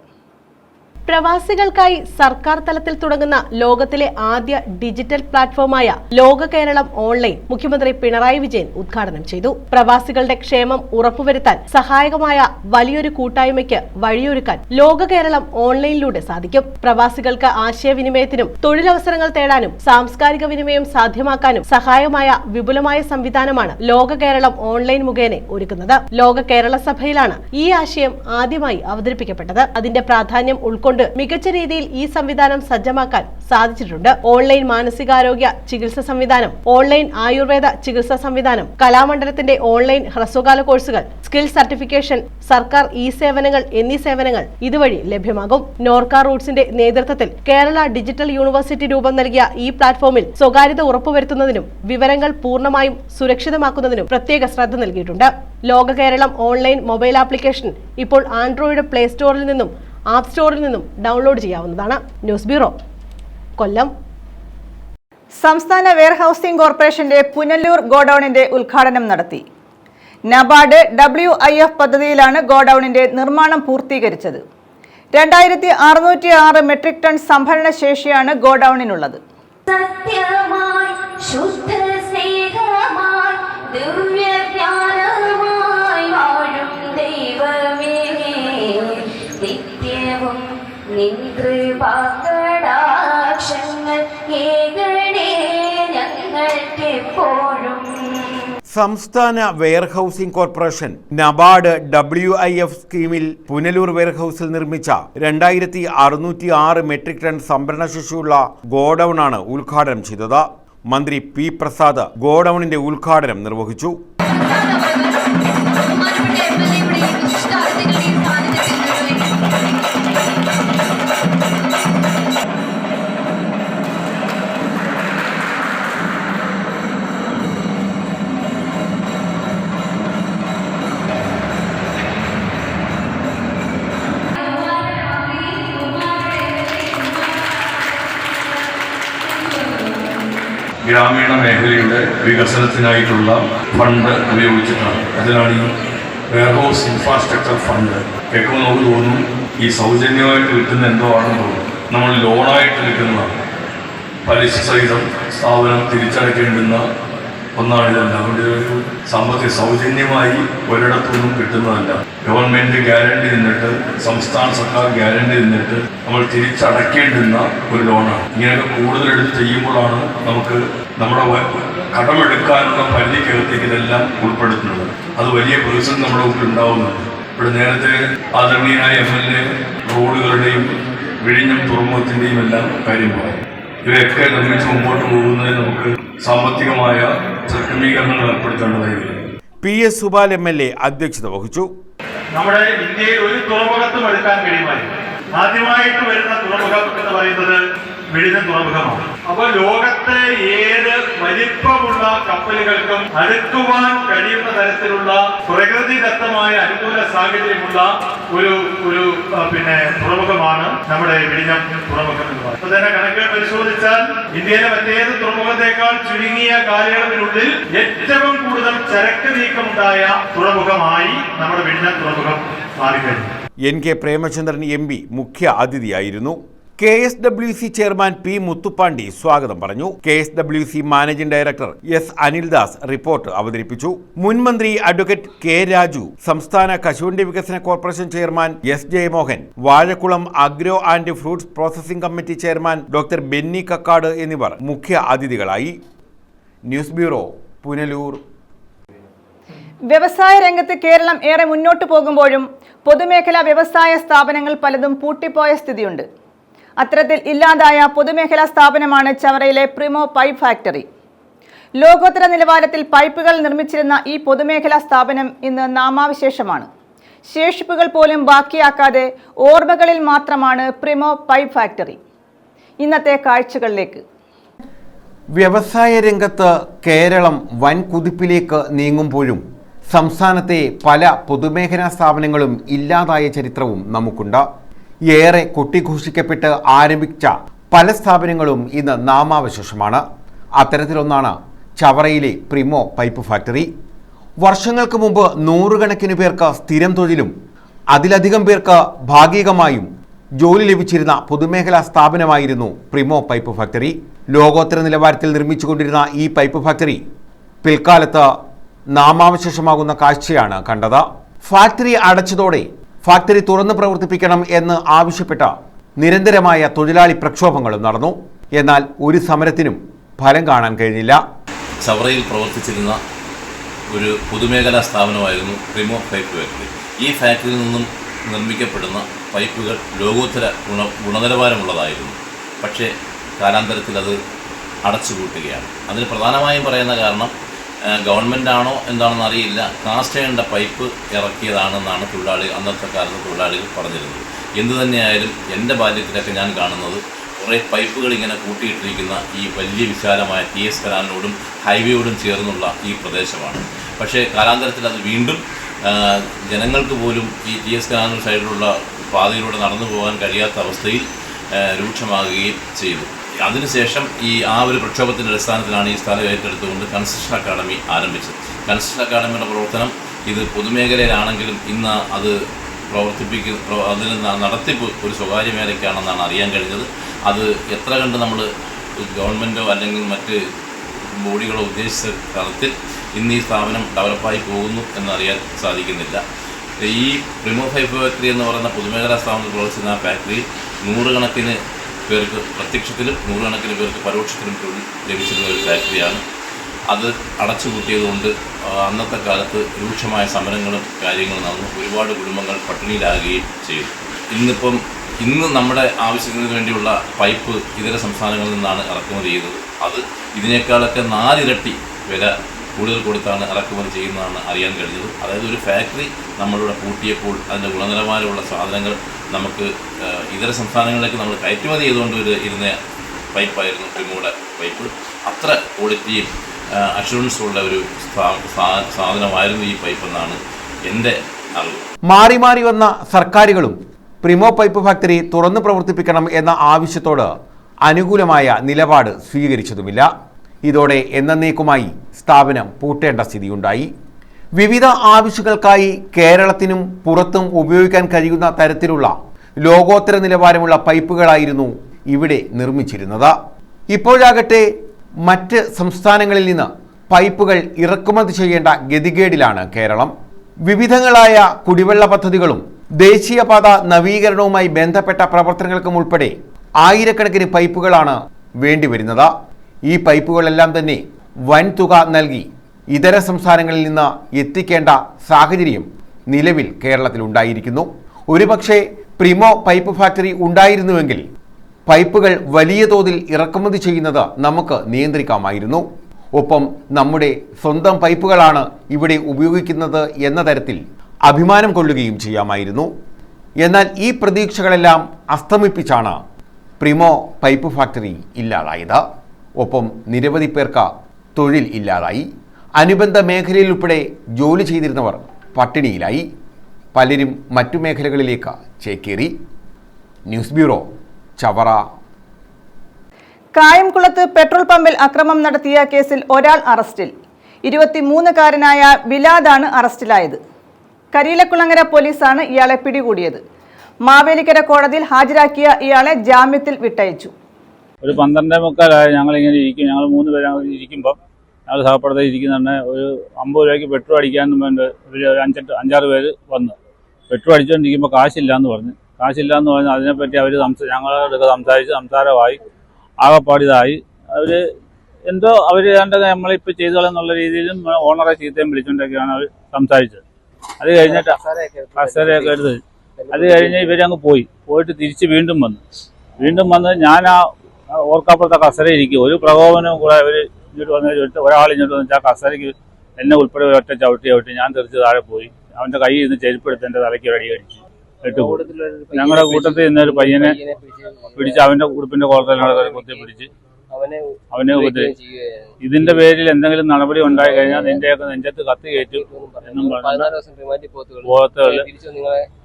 പ്രവാസികൾക്കായി സർക്കാർ തലത്തിൽ തുടങ്ങുന്ന ലോകത്തിലെ ആദ്യ ഡിജിറ്റൽ പ്ലാറ്റ്ഫോമായ ലോക കേരളം ഓൺലൈൻ മുഖ്യമന്ത്രി പിണറായി വിജയൻ ഉദ്ഘാടനം ചെയ്തു. പ്രവാസികളുടെ ക്ഷേമം ഉറപ്പുവരുത്താൻ സഹായകമായ വലിയൊരു കൂട്ടായ്മയ്ക്ക് വഴിയൊരുക്കാൻ ലോക കേരളം ഓൺലൈനിലൂടെ സാധിക്കും. പ്രവാസികൾക്ക് ആശയവിനിമയത്തിനും തൊഴിലവസരങ്ങൾ തേടാനും സാംസ്കാരിക വിനിമയം സാധ്യമാക്കാനും സഹായമായ വിപുലമായ സംവിധാനമാണ് ലോക കേരളം ഓൺലൈൻ മുഖേന ഒരുക്കുന്നത്. ലോക കേരള സഭയിലാണ് ഈ ആശയം ആദ്യമായി അവതരിപ്പിക്കപ്പെട്ടത്. അതിന്റെ പ്രാധാന്യം ഉൾക്കൊണ്ട് മികച്ച രീതിയിൽ ഈ സംവിധാനം സജ്ജമാക്കാൻ സാധിച്ചിട്ടുണ്ട്. ഓൺലൈൻ മാനസികാരോഗ്യ ചികിത്സ സംവിധാനം, ഓൺലൈൻ ആയുർവേദ ചികിത്സാ സംവിധാനം, കലാമണ്ഡലത്തിന്റെ ഓൺലൈൻ ഹ്രസ്വകാല കോഴ്സുകൾ, സ്കിൽ സർട്ടിഫിക്കേഷൻ, സർക്കാർ സേവനങ്ങൾ എന്നീ സേവനങ്ങൾ ഇതുവഴി ലഭ്യമാകും. നോർക്ക റൂട്ട്സിന്റെ നേതൃത്വത്തിൽ കേരള ഡിജിറ്റൽ യൂണിവേഴ്സിറ്റി രൂപം നൽകിയ ഈ പ്ലാറ്റ്ഫോമിൽ സ്വകാര്യത ഉറപ്പുവരുത്തുന്നതിനും വിവരങ്ങൾ പൂർണ്ണമായും സുരക്ഷിതമാക്കുന്നതിനും പ്രത്യേക ശ്രദ്ധ നൽകിയിട്ടുണ്ട്. ലോക കേരളം ഓൺലൈൻ മൊബൈൽ ആപ്ലിക്കേഷൻ ഇപ്പോൾ ആൻഡ്രോയിഡ് പ്ലേ സ്റ്റോറിൽ നിന്നും ആപ്പ് സ്റ്റോറിൽ നിന്നും ഡൗൺലോഡ് ചെയ്യാവുന്നതാണ്. ന്യൂസ് ബ്യൂറോ, കൊല്ലം. സംസ്ഥാന വെയർഹൌസിംഗ് കോർപ്പറേഷന്റെ പുനലൂർ ഗോഡൌണിന്റെ ഉദ്ഘാടനം നടത്തി. നബാർഡ് WIF പദ്ധതിയിലാണ് ഗോഡൌണിന്റെ നിർമ്മാണം പൂർത്തീകരിച്ചത്. 2606 മെട്രിക് ടൺ സംഭരണ ശേഷിയാണ് ഗോഡൌണിനുള്ളത്. സംസ്ഥാന വെയർഹൌസിംഗ് കോർപ്പറേഷൻ നബാർഡ് WIF സ്കീമിൽ പുനലൂർ വെയർഹൌസിൽ നിർമ്മിച്ച 2606 മെട്രിക് ടൺ സംഭരണശേഷിയുള്ള ഗോഡൌണാണ് ഉദ്ഘാടനം ചെയ്തത്. മന്ത്രി P പ്രസാദ് ഗോഡൌണിന്റെ ഉദ്ഘാടനം നിർവഹിച്ചു. ഗ്രാമീണ മേഖലയുടെ വികസനത്തിനായിട്ടുള്ള ഫണ്ട് ഉപയോഗിച്ചിട്ടാണ്. അതിനാണ് ഈ വെയർഹൗസ് ഇൻഫ്രാസ്ട്രക്ചർ ഫണ്ട്. കേൾക്കുമ്പോൾ നമുക്ക് തോന്നും ഈ സൗജന്യമായിട്ട് കിട്ടുന്ന എന്തോ ആണെന്ന് തോന്നും. നമ്മൾ ലോണായിട്ട് കിട്ടുന്നതാണ്. പലിശ സഹിതം സ്ഥാപനം തിരിച്ചടയ്ക്കേണ്ടുന്ന ഒന്നാണിതല്ല. അതുകൊണ്ട് ഒരു സാമ്പത്തിക സൗജന്യമായി ഒരിടത്തുനിന്നും കിട്ടുന്നതല്ല. ഗവൺമെൻറ് ഗ്യാരണ്ടി നിന്നിട്ട്, സംസ്ഥാന സർക്കാർ ഗ്യാരണ്ടി നിന്നിട്ട് നമ്മൾ തിരിച്ചടയ്ക്കേണ്ടുന്ന ഒരു ലോണാണ്. ഇങ്ങനെയൊക്കെ കൂടുതൽ എടുത്ത് ചെയ്യുമ്പോഴാണ് നമുക്ക് നമ്മുടെ കടമെടുക്കാനുള്ള പരിധിക്കകത്തേക്ക് ഇതെല്ലാം ഉൾപ്പെടുത്തുന്നത്. അത് വലിയ പ്രതിസന്ധി നമ്മുടെ മുമ്പിൽ ഉണ്ടാവുന്നുണ്ട്. ഇവിടെ നേരത്തെ ആദരണീയനായ MLA റോഡുകളുടെയും വിഴിഞ്ഞം തുറമുഖത്തിൻ്റെയും എല്ലാം കാര്യം പറയും. ഇവയൊക്കെ നിർമ്മിച്ച് മുമ്പോട്ട് പോകുന്നതിന് നമുക്ക് സാമ്പത്തികമായ ക്രമീകരണങ്ങൾ ഏർപ്പെടുത്തേണ്ടതായി വരും. PS സുബാൽ MLA അധ്യക്ഷത വഹിച്ചു. നമ്മുടെ ഇന്ത്യയിൽ ഒരു തുറമുഖത്തും എടുക്കാൻ കഴിയുമായിരുന്നു. ആദ്യമായിട്ട് വരുന്ന തുറമുഖം എന്ന് പറയുന്നത് വിഴിഞ്ഞം തുറമുഖമാണ്. അപ്പോൾ ലോകത്തെ ഏത് വലിപ്പമുള്ള കപ്പലുകൾക്കും അടുക്കുവാൻ കഴിയുന്ന തരത്തിലുള്ള പ്രകൃതിദത്തമായ അനുകൂല സാഹചര്യമുള്ള ഒരു തുറമുഖമാണ് നമ്മുടെ വിഴിഞ്ഞം തുറമുഖം എന്ന് പറയുന്നത്. അപ്പൊ തന്നെ കണക്കുകൾ പരിശോധിച്ചാൽ ഇന്ത്യയിലെ മറ്റേത് തുറമുഖത്തേക്കാൾ ചുരുങ്ങിയ കാലയളവിനുള്ളിൽ ഏറ്റവും കൂടുതൽ ചരക്ക് നീക്കമുണ്ടായ തുറമുഖമായി നമ്മുടെ വിഴിഞ്ഞം തുറമുഖം മാറിക്കഴിഞ്ഞു. NK പ്രേമചന്ദ്രൻ MP മുഖ്യ അതിഥിയായിരുന്നു. KSWC ചെയർമാൻ P മുത്തുപ്പാണ്ടി സ്വാഗതം പറഞ്ഞു. KSWC managing director S Anildas report അവതരിപ്പിച്ചു. മുൻമന്ത്രി അഡ്വക്കേറ്റ് K രാജു, സംസ്ഥാന കശുവണ്ടി വികസന corporation chairman S Jayamohan, Vazhakkulam agro and fruits processing committee chairman doctor Benny Kakkad എന്നിവർ മുഖ്യ അതിഥികളായി. News bureau, Punalur. വ്യവസായ രംഗത്ത് കേരളം ഏറെ മുന്നോട്ടു പോകുമ്പോഴും പൊതുമേഖലാ വ്യവസായ സ്ഥാപനങ്ങൾ പലതും പൂട്ടിപ്പോയ സ്ഥിതിയുണ്ട്. അത്തരത്തിൽ ഇല്ലാതായ പൊതുമേഖലാ സ്ഥാപനമാണ് ചവറയിലെ പ്രിമോ പൈപ്പ് ഫാക്ടറി. ലോകോത്തര നിലവാരത്തിൽ പൈപ്പുകൾ നിർമ്മിച്ചിരുന്ന ഈ പൊതുമേഖലാ സ്ഥാപനം ഇന്ന് നാമാവശേഷമാണ്. ശേഷിപ്പുകൾ പോലും ബാക്കിയാക്കാതെ ഓർമ്മകളിൽ മാത്രമാണ് പ്രിമോ പൈപ്പ് ഫാക്ടറി. ഇന്നത്തെ കാഴ്ചകളിലേക്ക്. വ്യവസായ രംഗത്ത് കേരളം വൻ കുതിപ്പിലേക്ക് നീങ്ങുമ്പോഴും സംസ്ഥാനത്തെ പല പൊതുമേഖലാ സ്ഥാപനങ്ങളും ഇല്ലാതായ ചരിത്രവും നമുക്കുണ്ട്. ഏറെ കൊട്ടിഘോഷിക്കപ്പെട്ട് ആരംഭിച്ച പല സ്ഥാപനങ്ങളും ഇന്ന് നാമാവശേഷമാണ്. അത്തരത്തിലൊന്നാണ് ചവറയിലെ പ്രിമോ പൈപ്പ് ഫാക്ടറി. വർഷങ്ങൾക്ക് മുമ്പ് നൂറുകണക്കിന് പേർക്ക് സ്ഥിരം തൊഴിലും അതിലധികം പേർക്ക് ഭാഗികമായും ജോലി ലഭിച്ചിരുന്ന പൊതുമേഖലാ സ്ഥാപനമായിരുന്നു പ്രിമോ പൈപ്പ് ഫാക്ടറി. ലോകോത്തര നിലവാരത്തിൽ നിർമ്മിച്ചുകൊണ്ടിരുന്ന ഈ പൈപ്പ് ഫാക്ടറി പിൽക്കാലത്ത് നാമാവശേഷമാകുന്ന കാഴ്ചയാണ് കണ്ടത്. ഫാക്ടറി അടച്ചതോടെ ഫാക്ടറി തുറന്ന് പ്രവർത്തിപ്പിക്കണം എന്ന് ആവശ്യപ്പെട്ട നിരന്തരമായ തൊഴിലാളി പ്രക്ഷോഭങ്ങളും നടന്നു. എന്നാൽ ഒരു സമരത്തിനും ഫലം കാണാൻ കഴിഞ്ഞില്ല. ചവറയിൽ പ്രവർത്തിച്ചിരുന്ന ഒരു പൊതുമേഖലാ സ്ഥാപനമായിരുന്നു പ്രിമോ പൈപ്പ് ഫാക്ടറി. ഈ ഫാക്ടറിയിൽ നിന്നും നിർമ്മിക്കപ്പെടുന്ന പൈപ്പുകൾ ലോകോത്തര ഗുണനിലവാരമുള്ളതായിരുന്നു. പക്ഷേ കാലാന്തരത്തിൽ അത് അടച്ചുപൂട്ടുകയാണ്. അതിന് പ്രധാനമായും പറയുന്ന കാരണം ഗവൺമെൻറ്റാണോ എന്താണെന്ന് അറിയില്ല, കാസ്റ്റ് അയണിൻ്റെ പൈപ്പ് ഇറക്കിയതാണെന്നാണ് അന്നത്തെ കാലത്ത് തൊഴിലാളികൾ പറഞ്ഞിരുന്നത്. എന്തു തന്നെയായാലും എൻ്റെ ബാല്യത്തിലൊക്കെ ഞാൻ കാണുന്നത് കുറേ പൈപ്പുകൾ ഇങ്ങനെ കൂട്ടിയിട്ടിരിക്കുന്ന ഈ വലിയ വിശാലമായ TS കനാലിനോടും ഹൈവേയോടും ചേർന്നുള്ള ഈ പ്രദേശമാണ്. പക്ഷേ കാലാന്തരത്തിൽ അത് വീണ്ടും ജനങ്ങൾക്ക് പോലും ഈ TS കനാലിന് സൈഡിലുള്ള പാതയിലൂടെ നടന്നു പോകാൻ കഴിയാത്ത അവസ്ഥയിൽ രൂക്ഷമാകുകയും ചെയ്തു. അതിനുശേഷം ഒരു പ്രക്ഷോഭത്തിൻ്റെ അടിസ്ഥാനത്തിലാണ് ഈ സ്ഥലം ഏറ്റെടുത്തുകൊണ്ട് കൺസ്ട്രക്ഷൻ അക്കാദമി ആരംഭിച്ചത്. കൺസ്ട്രക്ഷൻ അക്കാദമിയുടെ പ്രവർത്തനം ഇത് പൊതുമേഖലയിലാണെങ്കിലും ഇന്ന് അത് അതിന് നടത്തിപ്പ് ഒരു സ്വകാര്യ മേഖലയ്ക്കാണെന്നാണ് അറിയാൻ കഴിഞ്ഞത്. അത് എത്ര കണ്ട് നമ്മൾ ഗവൺമെൻറ്റോ അല്ലെങ്കിൽ മറ്റ് ബോഡികളോ ഉദ്ദേശിച്ച തലത്തിൽ ഇന്ന് ഈ സ്ഥാപനം ഡെവലപ്പായി പോകുന്നു എന്നറിയാൻ സാധിക്കുന്നില്ല. ഈ പ്രിമോ പൈപ്പ് ഫാക്ടറി എന്ന് പറയുന്ന പൊതുമേഖലാ സ്ഥാപനത്തിൽ പ്രവർത്തിക്കുന്ന ആ ഫാക്ടറിയിൽ നൂറുകണക്കിന് പേർക്ക് പ്രത്യക്ഷത്തിലും നൂറുകണക്കിന് പേർക്ക് പരോക്ഷത്തിലും തൊഴിൽ ലഭിച്ചിരുന്ന ഒരു ഫാക്ടറിയാണ്. അത് അടച്ചുപൂട്ടിയതുകൊണ്ട് അന്നത്തെ കാലത്ത് രൂക്ഷമായ സമരങ്ങളും കാര്യങ്ങളും നടന്നു. ഒരുപാട് കുടുംബങ്ങൾ പട്ടിണിയിലാകുകയും ചെയ്തു. ഇന്ന് നമ്മുടെ ആവശ്യത്തിന് വേണ്ടിയുള്ള പൈപ്പ് ഇതര സംസ്ഥാനങ്ങളിൽ നിന്നാണ് ഇറക്കുമതി ചെയ്യുന്നത്. അത് ഇതിനേക്കാളൊക്കെ 4 ഇരട്ടി വില കൂടുതൽ കൊടുത്താണ് ഇറക്കുമതി ചെയ്യുന്നതാണ് അറിയാൻ കഴിഞ്ഞത്. അതായത് ഒരു ഫാക്ടറി നമ്മളിവിടെ പൂട്ടിയപ്പോൾ അതിൻ്റെ ഗുണനിലവാരമുള്ള സാധനങ്ങൾ നമുക്ക് ഇതര സംസ്ഥാനങ്ങളിലേക്ക് നമ്മൾ കയറ്റുമതി ചെയ്തുകൊണ്ട് ഇരുന്ന പൈപ്പായിരുന്നു പ്രിമോയുടെ പൈപ്പ്. അത്ര ക്വാളിറ്റിയും അഷുറൻസുള്ള ഒരു സാധനമായിരുന്നു ഈ പൈപ്പ് എന്നാണ് എൻ്റെ അറിവ്. മാറി മാറി വന്ന സർക്കാരുകളും പ്രിമോ പൈപ്പ് ഫാക്ടറി തുറന്നു പ്രവർത്തിപ്പിക്കണം എന്ന ആവശ്യത്തോട് അനുകൂലമായ നിലപാട് സ്വീകരിച്ചതുമില്ല. ഇതോടെ എന്നേക്കുമായി സ്ഥാപനം പൂട്ടേണ്ട സ്ഥിതിയുണ്ടായി. വിവിധ ആവശ്യങ്ങൾക്കായി കേരളത്തിനും പുറത്തും ഉപയോഗിക്കാൻ കഴിയുന്ന തരത്തിലുള്ള ലോകോത്തര നിലവാരമുള്ള പൈപ്പുകളായിരുന്നു ഇവിടെ നിർമ്മിച്ചിരുന്നത്. ഇപ്പോഴാകട്ടെ മറ്റ് സംസ്ഥാനങ്ങളിൽ നിന്ന് പൈപ്പുകൾ ഇറക്കുമതി ചെയ്യേണ്ട ഗതികേടിലാണ് കേരളം. വിവിധങ്ങളായ കുടിവെള്ള പദ്ധതികളും ദേശീയപാത നവീകരണവുമായി ബന്ധപ്പെട്ട പ്രവർത്തനങ്ങൾക്കും ഉൾപ്പെടെ ആയിരക്കണക്കിന് പൈപ്പുകളാണ് വേണ്ടിവരുന്നത്. ഈ പൈപ്പുകളെല്ലാം തന്നെ വൻതുക നൽകി ഇതര സംസ്ഥാനങ്ങളിൽ നിന്ന് എത്തിക്കേണ്ട സാഹചര്യം നിലവിൽ കേരളത്തിലുണ്ടായിരിക്കുന്നു. ഒരുപക്ഷെ പ്രിമോ പൈപ്പ് ഫാക്ടറി ഉണ്ടായിരുന്നുവെങ്കിൽ പൈപ്പുകൾ വലിയ തോതിൽ ഇറക്കുമതി ചെയ്യുന്നത് നമുക്ക് നിയന്ത്രിക്കാമായിരുന്നു. ഒപ്പം നമ്മുടെ സ്വന്തം പൈപ്പുകളാണ് ഇവിടെ ഉപയോഗിക്കുന്നത് എന്ന തരത്തിൽ അഭിമാനം കൊള്ളുകയും ചെയ്യാമായിരുന്നു. എന്നാൽ ഈ പ്രതീക്ഷകളെല്ലാം അസ്തമിപ്പിച്ചാണ് പ്രിമോ പൈപ്പ് ഫാക്ടറി ഇല്ലാതായത്. ഒപ്പം നിരവധി പേർക്ക് തൊഴിൽ ഇല്ലാതായി. അനുബന്ധ മേഖലയിൽ ഉൾപ്പെടെ ജോലി ചെയ്തിരുന്നവർ പട്ടിണിയിലായി. പലരും മറ്റു മേഖലകളിലേക്ക് ചേക്കേറി. News bureau, Chavara. കായംകുളത്ത് പെട്രോൾ പമ്പിൽ അക്രമം നടത്തിയ കേസിൽ ഒരാൾ അറസ്റ്റിൽ. 23-കാരനായ ബിലാദാണ് അറസ്റ്റിലായത്. കരിയിലക്കുളങ്ങര പോലീസാണ് ഇയാളെ പിടികൂടിയത്. മാവേലിക്കര കോടതിയിൽ ഹാജരാക്കിയ ഇയാളെ ജാമ്യത്തിൽ വിട്ടയച്ചു. ഒരു 12:45 ഞങ്ങളിങ്ങനെ ഇരിക്കും. ഞങ്ങൾ 3 പേര് ഇരിക്കുമ്പോൾ ഞങ്ങൾ സഹപ്രവർത്തകർ ഇരിക്കുന്നുണ്ട്. ഒരു 50 രൂപയ്ക്ക് പെട്രോൾ അടിക്കാനും വേണ്ടി ഒരു 5-6 പേര് വന്നു. പെട്രോൾ അടിച്ചുകൊണ്ടിരിക്കുമ്പോൾ കാശില്ലയെന്ന് പറഞ്ഞു. അതിനെപ്പറ്റി അവർ ഞങ്ങളോടൊക്കെ സംസാരമായി ആകപ്പാടിതായി. അവർ എന്തോ അവർ കണ്ടത് നമ്മളിപ്പോൾ ചെയ്തോളെന്നുള്ള രീതിയിലും ഓണറെ ചീത്തയും വിളിച്ചുകൊണ്ടൊക്കെയാണ് അവർ സംസാരിച്ചത്. അത് കഴിഞ്ഞിട്ട് കസേരയൊക്കെ എടുത്ത് അത് കഴിഞ്ഞ് ഇവരങ്ങ് പോയിട്ട് തിരിച്ച് വീണ്ടും വന്ന് ഞാൻ ആ ഓർക്കാപ്പുറത്തെ കസേര ഇരിക്കും. ഒരു പ്രകോപനവും കൂടെ അവർ ഇങ്ങോട്ട് വന്നിട്ട് ഒരാൾ ഇങ്ങോട്ട് വന്നിട്ട് ആ കസേരയ്ക്ക് എന്നെ ഉൾപ്പെടെ ഒറ്റ ചവിട്ടി ഞാൻ തെറിച്ച് താഴെ പോയി. അവൻ്റെ കയ്യിൽ നിന്ന് ചെരുപ്പെടുത്ത് എൻ്റെ തലയ്ക്ക് ഒരു അടി അടിച്ചു. ഞങ്ങളുടെ കൂട്ടത്തിൽ നിന്നൊരു പയ്യനെ പിടിച്ച് അവൻ്റെ ഉടുപ്പിൻ്റെ കോളത്തിനോട് കുത്തി പിടിച്ച് അവനെ ഇതിന്റെ പേരിൽ എന്തെങ്കിലും നടപടി ഉണ്ടായി കഴിഞ്ഞാൽ നിന്റെയൊക്കെ നെഞ്ചത്ത് കത്തി കയറ്റും എന്നും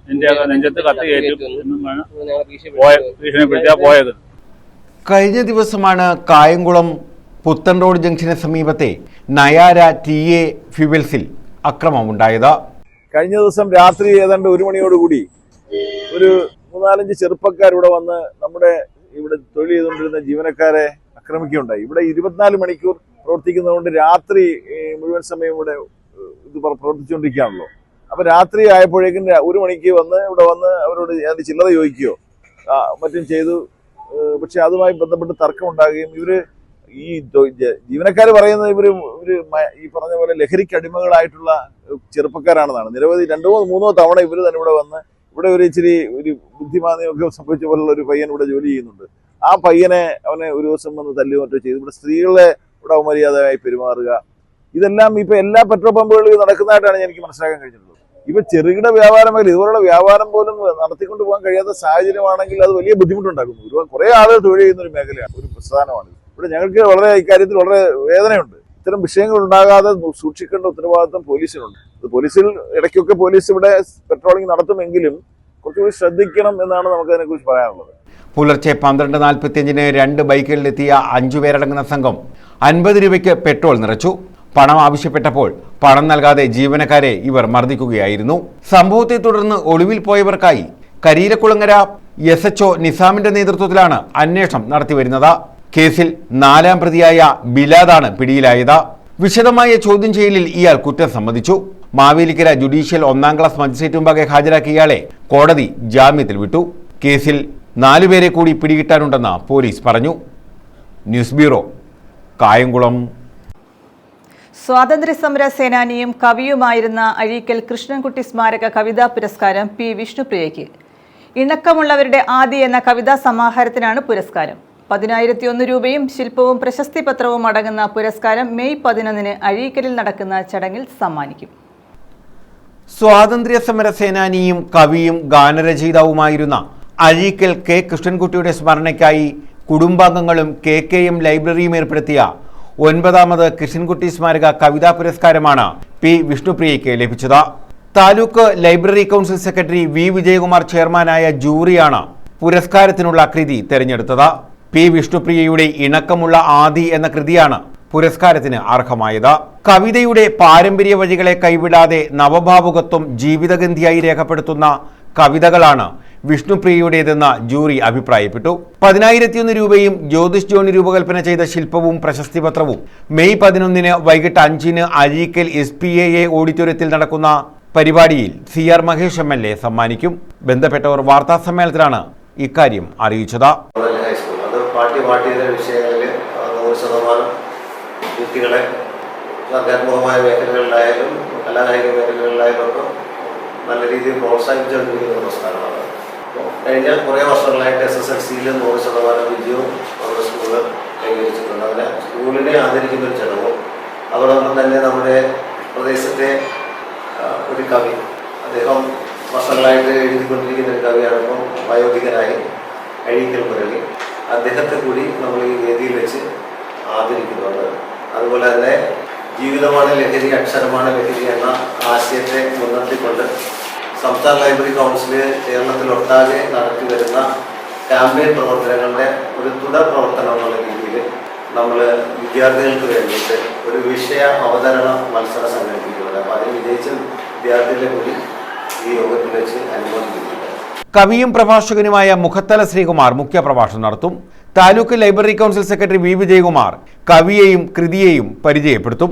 നിന്റെയൊക്കെ നെഞ്ചത്ത് കത്തി കയറ്റും എന്നും ഭീഷണിപ്പെടുത്തിയാ പോയത്. കഴിഞ്ഞ ദിവസമാണ് കായംകുളം പുത്തൻ റോഡ് ജംഗ്ഷന് സമീപത്തെ നയാര TA ഫ്യൂവൽസിൽ അക്രമമുണ്ടായത്. കഴിഞ്ഞ ദിവസം രാത്രി ഏതാണ്ട് 1 മണിയോടുകൂടി ഒരു 3-4 ചെറുപ്പക്കാർ ഇവിടെ വന്ന് നമ്മുടെ ഇവിടെ തൊഴിൽ ചെയ്തുകൊണ്ടിരുന്ന ജീവനക്കാരെ ആക്രമിക്കുകയുണ്ടായി. ഇവിടെ 24 മണിക്കൂർ പ്രവർത്തിക്കുന്നതുകൊണ്ട് രാത്രി മുഴുവൻ സമയം ഇവിടെ ഇത് പ്രവർത്തിച്ചുകൊണ്ടിരിക്കുകയാണല്ലോ. അപ്പൊ രാത്രി ആയപ്പോഴേക്കും 1 മണിക്ക് ഇവിടെ വന്ന് അവരോട് അതിന്റെ ചില്ലറ ചോദിക്കുകയോ മറ്റും ചെയ്തു. പക്ഷെ അതുമായി ബന്ധപ്പെട്ട് തർക്കം ഉണ്ടാകുകയും ഇവര് ഈ ജീവനക്കാർ പറയുന്നത് ഇവര് ഈ പറഞ്ഞ പോലെ ലഹരിക്ക് അടിമകളായിട്ടുള്ള ചെറുപ്പക്കാരാണെന്നാണ്. നിരവധി 2-3 തവണ ഇവര് തന്നെ ഇവിടെ വന്ന് ഇവിടെ ഒരു ബുദ്ധിമാന്ദ്യമൊക്കെ സംഭവിച്ച പോലുള്ള ഒരു പയ്യൻ ഇവിടെ ജോലി ചെയ്യുന്നുണ്ട്. ആ പയ്യനെ അവനെ ഒരു ദിവസം വന്ന് തല്ലുകയോ മറ്റോ ചെയ്തു. ഇവിടെ സ്ത്രീകളെ ഇവിടെ അമര്യാദയായി പെരുമാറുക, ഇതെല്ലാം ഇപ്പൊ എല്ലാ പെട്രോൾ പമ്പുകളിലും നടക്കുന്നതായിട്ടാണ് എനിക്ക് മനസ്സിലാക്കാൻ കഴിഞ്ഞിട്ടുള്ളത്. ഇപ്പൊ ചെറുകിട വ്യാപാര മേഖല ഇതുപോലുള്ള വ്യാപാരം പോലും നടത്തിക്കൊണ്ട് പോകാൻ കഴിയാത്ത സാഹചര്യമാണെങ്കിൽ അത് വലിയ ബുദ്ധിമുട്ടുണ്ടാക്കുന്നു. കുറെ ആളുകൾ തൊഴിൽ ചെയ്യുന്ന ഒരു മേഖലയാണ്, ഒരു പ്രസ്ഥാനമാണ്. ഇവിടെ ഞങ്ങൾക്ക് വളരെ ഇക്കാര്യത്തിൽ വളരെ വേദനയുണ്ട്. ഇത്തരം വിഷയങ്ങൾ ഉണ്ടാകാതെ സൂക്ഷിക്കേണ്ട ഉത്തരവാദിത്വം പോലീസിനുണ്ട്. പോലീസിൽ ഇടയ്ക്കൊക്കെ പോലീസ് ഇവിടെ പെട്രോളിംഗ് നടത്തുമെങ്കിലും കുറച്ചുകൂടി ശ്രദ്ധിക്കണം എന്നാണ് നമുക്ക് അതിനെക്കുറിച്ച് പറയാനുള്ളത്. പുലർച്ചെ 12:45 2 ബൈക്കുകളിലെത്തിയ 5 പേരടങ്ങുന്ന സംഘം 50 രൂപയ്ക്ക് പെട്രോൾ നിറച്ചു. പണം ആവശ്യപ്പെട്ടപ്പോൾ പണം നൽകാതെ ജീവനക്കാരെ ഇവർ മർദ്ദിക്കുകയായിരുന്നു. സംഭവത്തെ തുടർന്ന് ഒളിവിൽ പോയവർക്കായി കരിയിലക്കുളങ്ങര SHO നിസാമിന്റെ നേതൃത്വത്തിലാണ് അന്വേഷണം നടത്തിവരുന്നത്. കേസിൽ 4ാം പ്രതിയായ ബിലാദാണ് പിടിയിലായത്. വിശദമായ ചോദ്യം ചെയ്യലിൽ ഇയാൾ കുറ്റം സമ്മതിച്ചു. മാവേലിക്കര ജുഡീഷ്യൽ 1ാം ക്ലാസ് മജിസ്ട്രേറ്റ് മുമ്പാകെ ഹാജരാക്കിയ ഇയാളെ കോടതി ജാമ്യത്തിൽ വിട്ടു. കേസിൽ 4 പേരെ കൂടി പിടികിട്ടാനുണ്ടെന്ന് പോലീസ് പറഞ്ഞു. News bureau, Kayamkulam. സ്വാതന്ത്ര്യസമര സേനാനിയും കവിയുമായിരുന്ന അഴീക്കൽ കൃഷ്ണൻകുട്ടി സ്മാരക കവിതാ പുരസ്കാരം P. വിഷ്ണുപ്രിയയ്ക്ക്. ഇണക്കമുള്ളവരുടെ ആദി എന്ന കവിതാ സമാഹാരത്തിനാണ് പുരസ്കാരം. 10,001 രൂപയും ശില്പവും പ്രശസ്തി പത്രവും അടങ്ങുന്ന പുരസ്കാരം മെയ് 11 അഴീക്കലിൽ നടക്കുന്ന ചടങ്ങിൽ സമ്മാനിക്കും. സ്വാതന്ത്ര്യ സമര സേനാനിയും കവിയും ഗാനരചയിതാവുമായിരുന്ന അഴീക്കൽ K. കൃഷ്ണൻകുട്ടിയുടെ സ്മരണയ്ക്കായി കുടുംബാംഗങ്ങളും KKM ലൈബ്രറിയും ഏർപ്പെടുത്തിയ 9ാമത് കൃഷ്ണൻകുട്ടി സ്മാരക കവിതാ പുരസ്കാരമാണ് P. വിഷ്ണുപ്രിയയ്ക്ക് ലഭിച്ചത്. Taluk library council secretary V. Vijayakumar ചെയർമാനായ ജൂറിയാണ് പുരസ്കാരത്തിനുള്ള കൃതി തെരഞ്ഞെടുത്തത്. P. വിഷ്ണുപ്രിയയുടെ ഇണക്കമുള്ള ആദി എന്ന കൃതിയാണ് പുരസ്കാരത്തിന് അർഹമായത്. കവിതയുടെ പാരമ്പര്യ വഴികളെ കൈവിടാതെ നവഭാവുകത്വം ജീവിതഗന്ധിയായി രേഖപ്പെടുത്തുന്ന കവിതകളാണ് വിഷ്ണുപ്രിയയുടേതെന്ന് ജൂറി അഭിപ്രായപ്പെട്ടു. 10,001 രൂപയും ജ്യോതിഷ് ജോണി രൂപകൽപ്പന ചെയ്ത ശില്പവും പ്രശസ്തിപത്രവും മെയ് 11 വൈകിട്ട് 5 അഴീക്കൽ SPAA ഓഡിറ്റോറിയത്തിൽ നടക്കുന്ന പരിപാടിയിൽ CR മഹേഷ് MLA സമ്മാനിക്കും. ബന്ധപ്പെട്ടവർ വാർത്താസമ്മേളനത്തിലാണ് ഇക്കാര്യം അറിയിച്ചത്. പാഠ്യപാഠ്യേതര വിഷയങ്ങളിൽ 100% കുട്ടികളെ സർഗാത്മകമായ മേഖലകളിലായാലും കലാകായിക മേഖലകളിലായാലും ഒക്കെ നല്ല രീതിയിൽ പ്രോത്സാഹിപ്പിച്ചുകൊണ്ടിരിക്കുന്ന പ്രസ്ഥാനമാണ്. കഴിഞ്ഞ കുറേ വർഷങ്ങളായിട്ട് SSLCയിൽ 100% വിജയവും നമ്മുടെ സ്കൂള് കൈവരിച്ചിട്ടുണ്ട്. അതിന് സ്കൂളിനെ ആദരിക്കുന്ന ഒരു ചടങ്ങും അതോടൊപ്പം തന്നെ നമ്മുടെ പ്രദേശത്തെ ഒരു കവി, അദ്ദേഹം വർഷങ്ങളായിട്ട് എഴുതിക്കൊണ്ടിരിക്കുന്ന ഒരു കവിയാണ്, ഇപ്പം വയോധികനായി അഴീക്കൽ മുരളി, അദ്ദേഹത്തെ കൂടി നമ്മൾ ഈ വേദിയിൽ വെച്ച് ആദരിക്കുന്നുണ്ട്. അതുപോലെ തന്നെ ജീവിതമാണ് ലഹരി, അക്ഷരമാണ് ലഹരി എന്ന ആശയത്തെ മുൻനിർത്തിക്കൊണ്ട് സംസ്ഥാന ലൈബ്രറി കൗൺസിൽ കേരളത്തിലൊട്ടാകെ നടത്തി വരുന്ന ക്യാമ്പയിൻ പ്രവർത്തനങ്ങളുടെ ഒരു തുടർ പ്രവർത്തനം എന്നുള്ള രീതിയിൽ നമ്മൾ വിദ്യാർത്ഥികൾക്ക് വേണ്ടിയിട്ട് ഒരു വിഷയ അവതരണ മത്സരം സംഘടിപ്പിക്കുന്നുണ്ട്. അപ്പോൾ അതിൽ വിജയിച്ച വിദ്യാർത്ഥികളെ കൂടി ഈ യോഗത്തിൽ വെച്ച് അനുമോദിക്കുന്നുണ്ട്. കവിയും പ്രഭാഷകനുമായ മുഖത്തല ശ്രീകുമാർ മുഖ്യപ്രഭാഷണം നടത്തും. Taluk library council secretary V Vijayakumar കവിയെയും കൃതിയെയും പരിചയപ്പെടുത്തും.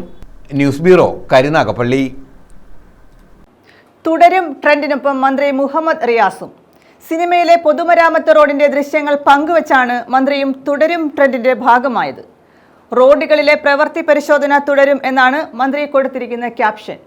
News bureau, Karunagappally. തുടരും ട്രെൻഡിനൊപ്പം മന്ത്രി മുഹമ്മദ് റിയാസും. സിനിമയിലെ പൊതുമരാമത്ത് റോഡിന്റെ ദൃശ്യങ്ങൾ പങ്കുവച്ചാണ് മന്ത്രിയും തുടരും ട്രെൻഡിന്റെ ഭാഗമായത്. റോഡുകളിലെ പ്രവൃത്തി പരിശോധന തുടരും എന്നാണ് മന്ത്രി കൊടുത്തിരിക്കുന്ന ക്യാപ്ഷൻ.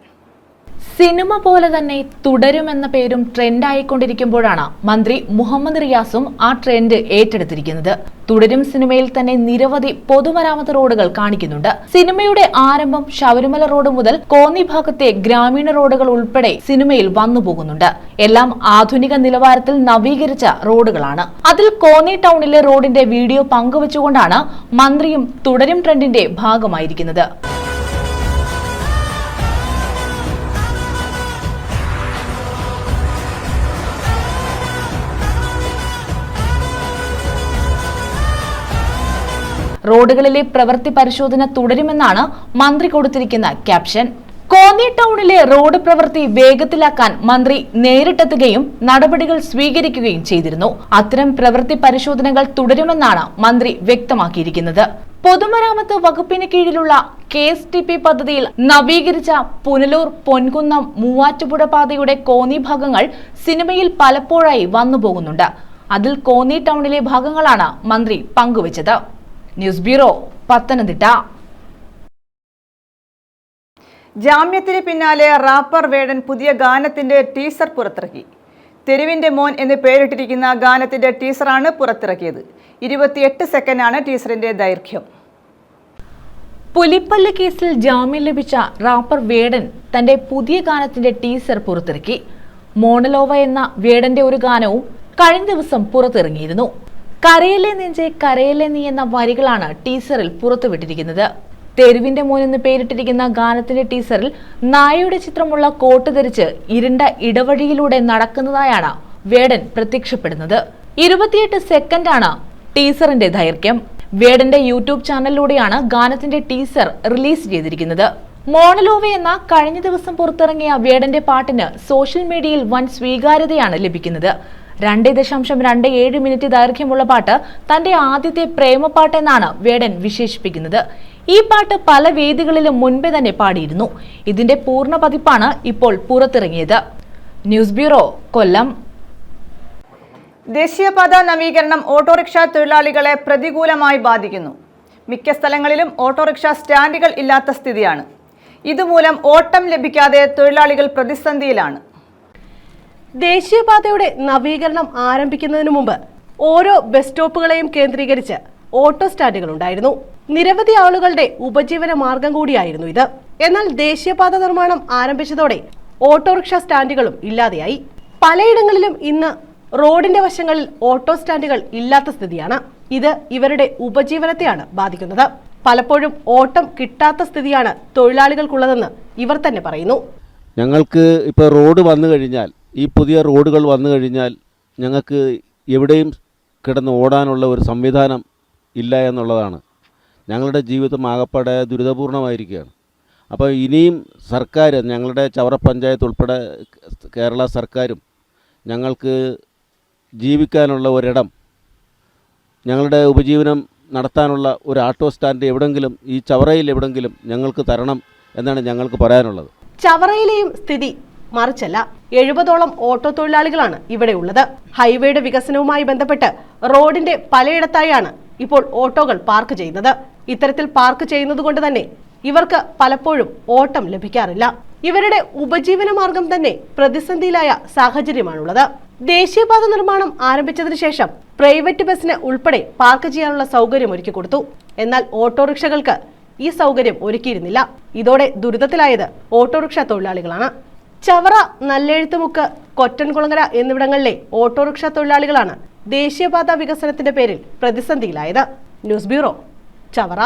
സിനിമ പോലെ തന്നെ തുടരുമെന്ന പേരും ട്രെൻഡായിക്കൊണ്ടിരിക്കുമ്പോഴാണ് മന്ത്രി മുഹമ്മദ് റിയാസും ആ ട്രെൻഡ് ഏറ്റെടുത്തിരിക്കുന്നത്. തുടരും സിനിമയിൽ തന്നെ നിരവധി പൊതുമരാമത്ത് റോഡുകൾ കാണിക്കുന്നുണ്ട്. സിനിമയുടെ ആരംഭം ശബരിമല റോഡ് മുതൽ കോന്നി ഭാഗത്തെ ഗ്രാമീണ റോഡുകൾ ഉൾപ്പെടെ സിനിമയിൽ വന്നുപോകുന്നുണ്ട്. എല്ലാം ആധുനിക നിലവാരത്തിൽ നവീകരിച്ച റോഡുകളാണ്. അതിൽ കോന്നി ടൗണിലെ റോഡിന്റെ വീഡിയോ പങ്കുവച്ചുകൊണ്ടാണ് മന്ത്രിയും തുടരും ട്രെൻഡിന്റെ ഭാഗമായിരിക്കുന്നത്. റോഡുകളിലെ പ്രവൃത്തി പരിശോധന തുടരുമെന്നാണ് മന്ത്രി കൊടുത്തിരിക്കുന്ന ക്യാപ്ഷൻ. കോന്നി ടൗണിലെ റോഡ് പ്രവൃത്തി വേഗത്തിലാക്കാൻ മന്ത്രി നേരിട്ടെത്തുകയും നടപടികൾ സ്വീകരിക്കുകയും ചെയ്തിരുന്നു. അത്തരം പ്രവൃത്തി പരിശോധനകൾ തുടരുമെന്നാണ് മന്ത്രി വ്യക്തമാക്കിയിരിക്കുന്നത്. പൊതുമരാമത്ത് വകുപ്പിന് കീഴിലുള്ള KSTP പദ്ധതിയിൽ നവീകരിച്ച പുനലൂർ, പൊൻകുന്നം, മൂവാറ്റുപുഴ പാതയുടെ കോന്നി ഭാഗങ്ങൾ സിനിമയിൽ പലപ്പോഴായി വന്നുപോകുന്നുണ്ട്. അതിൽ കോന്നി ടൗണിലെ ഭാഗങ്ങളാണ് മന്ത്രി പങ്കുവച്ചത്. News bureau, Pathanamthitta. ജാമ്യത്തിന് പിന്നാലെ റാപ്പർ വേടൻ പുതിയ ഗാനത്തിന്റെ ടീസർ പുറത്തിറക്കി. തെരുവിന്റെ മോൻ എന്ന് പേരിട്ടിരിക്കുന്ന ഗാനത്തിന്റെ ടീസറാണ് പുറത്തിറക്കിയത്. 28 സെക്കൻഡാണ് ടീസറിന്റെ ദൈർഘ്യം. പുലിപ്പല്ല് കേസിൽ ജാമ്യം ലഭിച്ച റാപ്പർ വേടൻ തന്റെ പുതിയ ഗാനത്തിന്റെ ടീസർ പുറത്തിറക്കി. മോണലോവ എന്ന വേടന്റെ ഒരു ഗാനവും കഴിഞ്ഞ ദിവസം പുറത്തിറങ്ങിയിരുന്നു. കരയിലെ നെഞ്ചെ കരയിലെ നീ എന്ന വരികളാണ് ടീസറിൽ പുറത്തുവിട്ടിരിക്കുന്നത്. തെരുവിന്റെ മോൻ എന്ന് പേരിട്ടിരിക്കുന്ന ഗാനത്തിന്റെ ടീസറിൽ നായയുടെ ചിത്രമുള്ള കോട്ട് ധരിച്ച് ഇരുണ്ട ഇടവഴിയിലൂടെ നടക്കുന്നതായാണ് വേടൻ പ്രത്യക്ഷപ്പെടുന്നത്. 28 സെക്കൻഡാണ് ടീസറിന്റെ ദൈർഘ്യം. വേടന്റെ യൂട്യൂബ് ചാനലിലൂടെയാണ് ഗാനത്തിന്റെ ടീസർ റിലീസ് ചെയ്തിരിക്കുന്നത്. മോണലോവ എന്ന കഴിഞ്ഞ ദിവസം പുറത്തിറങ്ങിയ വേടന്റെ പാട്ടിന് സോഷ്യൽ മീഡിയയിൽ വൻ സ്വീകാര്യതയാണ് ലഭിക്കുന്നത്. 2.27 മിനിറ്റ് ദൈർഘ്യമുള്ള പാട്ട് തന്റെ ആദ്യത്തെ പ്രേമപാട്ട് എന്നാണ് വേടൻ വിശേഷിപ്പിക്കുന്നത്. ഈ പാട്ട് പല വേദികളിലും മുൻപേ തന്നെ പാടിയിരുന്നു. ഇതിന്റെ പൂർണ്ണ പതിപ്പാണ് ഇപ്പോൾ പുറത്തിറങ്ങിയത്. ന്യൂസ് ബ്യൂറോ, കൊല്ലം. ദേശീയപാത നവീകരണം ഓട്ടോറിക്ഷ തൊഴിലാളികളെ പ്രതികൂലമായി ബാധിക്കുന്നു. മിക്ക സ്ഥലങ്ങളിലും ഓട്ടോറിക്ഷ സ്റ്റാൻഡുകൾ ഇല്ലാത്ത സ്ഥിതിയാണ്. ഇതുമൂലം ഓട്ടം ലഭിക്കാതെ തൊഴിലാളികൾ പ്രതിസന്ധിയിലാണ്. ദേശീയപാതയുടെ നവീകരണം ആരംഭിക്കുന്നതിന് മുമ്പ് ഓരോ ബസ് സ്റ്റോപ്പുകളെയും കേന്ദ്രീകരിച്ച് ഓട്ടോ സ്റ്റാൻഡുകൾ ഉണ്ടായിരുന്നു. നിരവധി ആളുകളുടെ ഉപജീവന മാർഗം കൂടിയായിരുന്നു ഇത്. എന്നാൽ ദേശീയപാത നിർമ്മാണം ആരംഭിച്ചതോടെ ഓട്ടോറിക്ഷ സ്റ്റാൻഡുകളും ഇല്ലാതെയായി. പലയിടങ്ങളിലും ഇന്ന് റോഡിന്റെ വശങ്ങളിൽ ഓട്ടോ സ്റ്റാൻഡുകൾ ഇല്ലാത്ത സ്ഥിതിയാണ്. ഇത് ഇവരുടെ ഉപജീവനത്തെയാണ് ബാധിക്കുന്നത്. പലപ്പോഴും ഓട്ടം കിട്ടാത്ത സ്ഥിതിയാണ് തൊഴിലാളികൾക്കുള്ളതെന്ന് ഇവർ തന്നെ പറയുന്നു. ഞങ്ങൾക്ക് ഇപ്പോൾ റോഡ് വന്നു കഴിഞ്ഞാൽ, ഈ പുതിയ റോഡുകൾ വന്നു കഴിഞ്ഞാൽ ഞങ്ങൾക്ക് എവിടെയും കിടന്ന് ഓടാനുള്ള ഒരു സംവിധാനം ഇല്ല എന്നുള്ളതാണ് ഞങ്ങളുടെ ജീവിതം ആകപ്പാടെ ദുരിതപൂർണമായിരിക്കുകയാണ്. അപ്പോൾ ഇനിയും സർക്കാർ, ഞങ്ങളുടെ ചവറ പഞ്ചായത്ത് ഉൾപ്പെടെ കേരള സർക്കാരും ഞങ്ങൾക്ക് ജീവിക്കാനുള്ള ഒരിടം, ഞങ്ങളുടെ ഉപജീവനം നടത്താനുള്ള ഒരു ഓട്ടോ സ്റ്റാൻഡ് എവിടെങ്കിലും ഈ ചവറയിൽ എവിടെങ്കിലും ഞങ്ങൾക്ക് തരണം എന്നാണ് ഞങ്ങൾക്ക് പറയാനുള്ളത്. ചവറയിലെയും സ്ഥിതി മറിച്ചല്ല. 70ഓളം ഓട്ടോ തൊഴിലാളികളാണ് ഇവിടെ ഉള്ളത്. ഹൈവേയുടെ വികസനവുമായി ബന്ധപ്പെട്ട് റോഡിന്റെ പലയിടത്തായാണ് ഇപ്പോൾ ഓട്ടോകൾ പാർക്ക് ചെയ്യുന്നത്. ഇത്തരത്തിൽ പാർക്ക് ചെയ്യുന്നത് കൊണ്ട് തന്നെ ഇവർക്ക് പലപ്പോഴും ഓട്ടം ലഭിക്കാറില്ല. ഇവരുടെ ഉപജീവന മാർഗം തന്നെ പ്രതിസന്ധിയിലായ സാഹചര്യമാണുള്ളത്. ദേശീയപാത നിർമ്മാണം ആരംഭിച്ചതിനു ശേഷം പ്രൈവറ്റ് ബസ്സിന് ഉൾപ്പെടെ പാർക്ക് ചെയ്യാനുള്ള സൗകര്യം ഒരുക്കി കൊടുത്തു. എന്നാൽ ഓട്ടോറിക്ഷകൾക്ക് ഈ സൗകര്യം ഒരുക്കിയിരുന്നില്ല. ഇതോടെ ദുരിതത്തിലായത് ഓട്ടോറിക്ഷ തൊഴിലാളികളാണ്. ചവറ, നല്ലെഴുത്തുമുക്ക്, കൊറ്റൻകുളങ്ങര എന്നിവിടങ്ങളിലെ ഓട്ടോറിക്ഷ തൊഴിലാളികളാണ് ദേശീയപാത വികസനത്തിന്റെ പേരിൽ പ്രതിസന്ധിയിലായത്. News bureau, Chavara.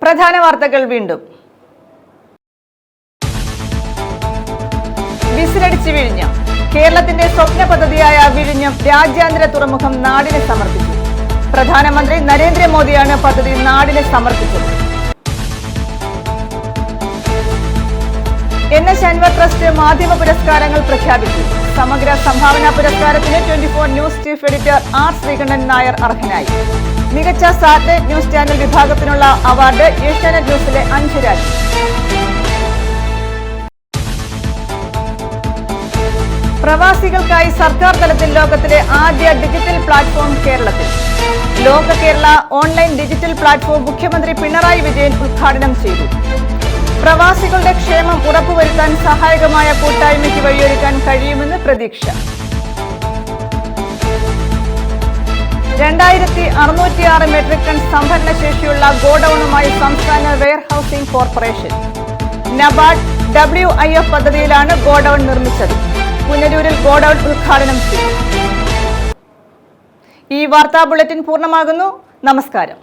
പ്രധാന വാർത്തകൾ വീണ്ടും. വിസിലടിച്ച് വിഴിഞ്ഞം. കേരളത്തിന്റെ സ്വപ്ന പദ്ധതിയായ വിഴിഞ്ഞം രാജ്യാന്തര തുറമുഖം നാടിന് സമർപ്പിച്ചു. പ്രധാനമന്ത്രി നരേന്ദ്രമോദിയാണ് പദ്ധതി നാടിന് സമർപ്പിച്ചത്. NH അൻവർ ട്രസ്റ്റ് മാധ്യമ പുരസ്കാരങ്ങൾ പ്രഖ്യാപിച്ചു. സമഗ്ര സംഭാവന പുരസ്കാരത്തിന് 24 news chief editor R. Sreekandan Nair അർഹനായി. മികച്ച സാറ്റലൈറ്റ് ന്യൂസ് ചാനൽ വിഭാഗത്തിനുള്ള അവാർഡ് ഏഷ്യാനെറ്റ് ന്യൂസിലെ അൻഷുരാജ്. പ്രവാസികൾക്കായി സർക്കാർ തലത്തിൽ ലോകത്തിലെ ആദ്യ ഡിജിറ്റൽ പ്ലാറ്റ്ഫോം കേരളത്തിൽ. ലോക കേരള ഓൺലൈൻ ഡിജിറ്റൽ പ്ലാറ്റ്ഫോം മുഖ്യമന്ത്രി പിണറായി വിജയൻ ഉദ്ഘാടനം ചെയ്തു. പ്രവാസികളുടെ ക്ഷേമം ഉറപ്പുവരുത്താൻ സഹായകമായ കൂട്ടായ്മയ്ക്ക് വഴിയൊരുക്കാൻ കഴിയുമെന്ന് പ്രതീക്ഷ. 2606 മെട്രിക് ടൺ സംഭരണശേഷിയുള്ള ഗോഡൌണുമായി സംസ്ഥാന വെയർഹൌസിംഗ് കോർപ്പറേഷൻ. നബാർഡ് WIF പദ്ധതിയിലാണ് ഗോഡൌൺ നിർമ്മിച്ചത്. പുനലൂരിൽ ഗോഡൌൺ ഉദ്ഘാടനം ചെയ്തു. ഈ വാർത്താ ബുള്ളറ്റിൻ പൂർണ്ണമാകുന്നു. നമസ്കാരം.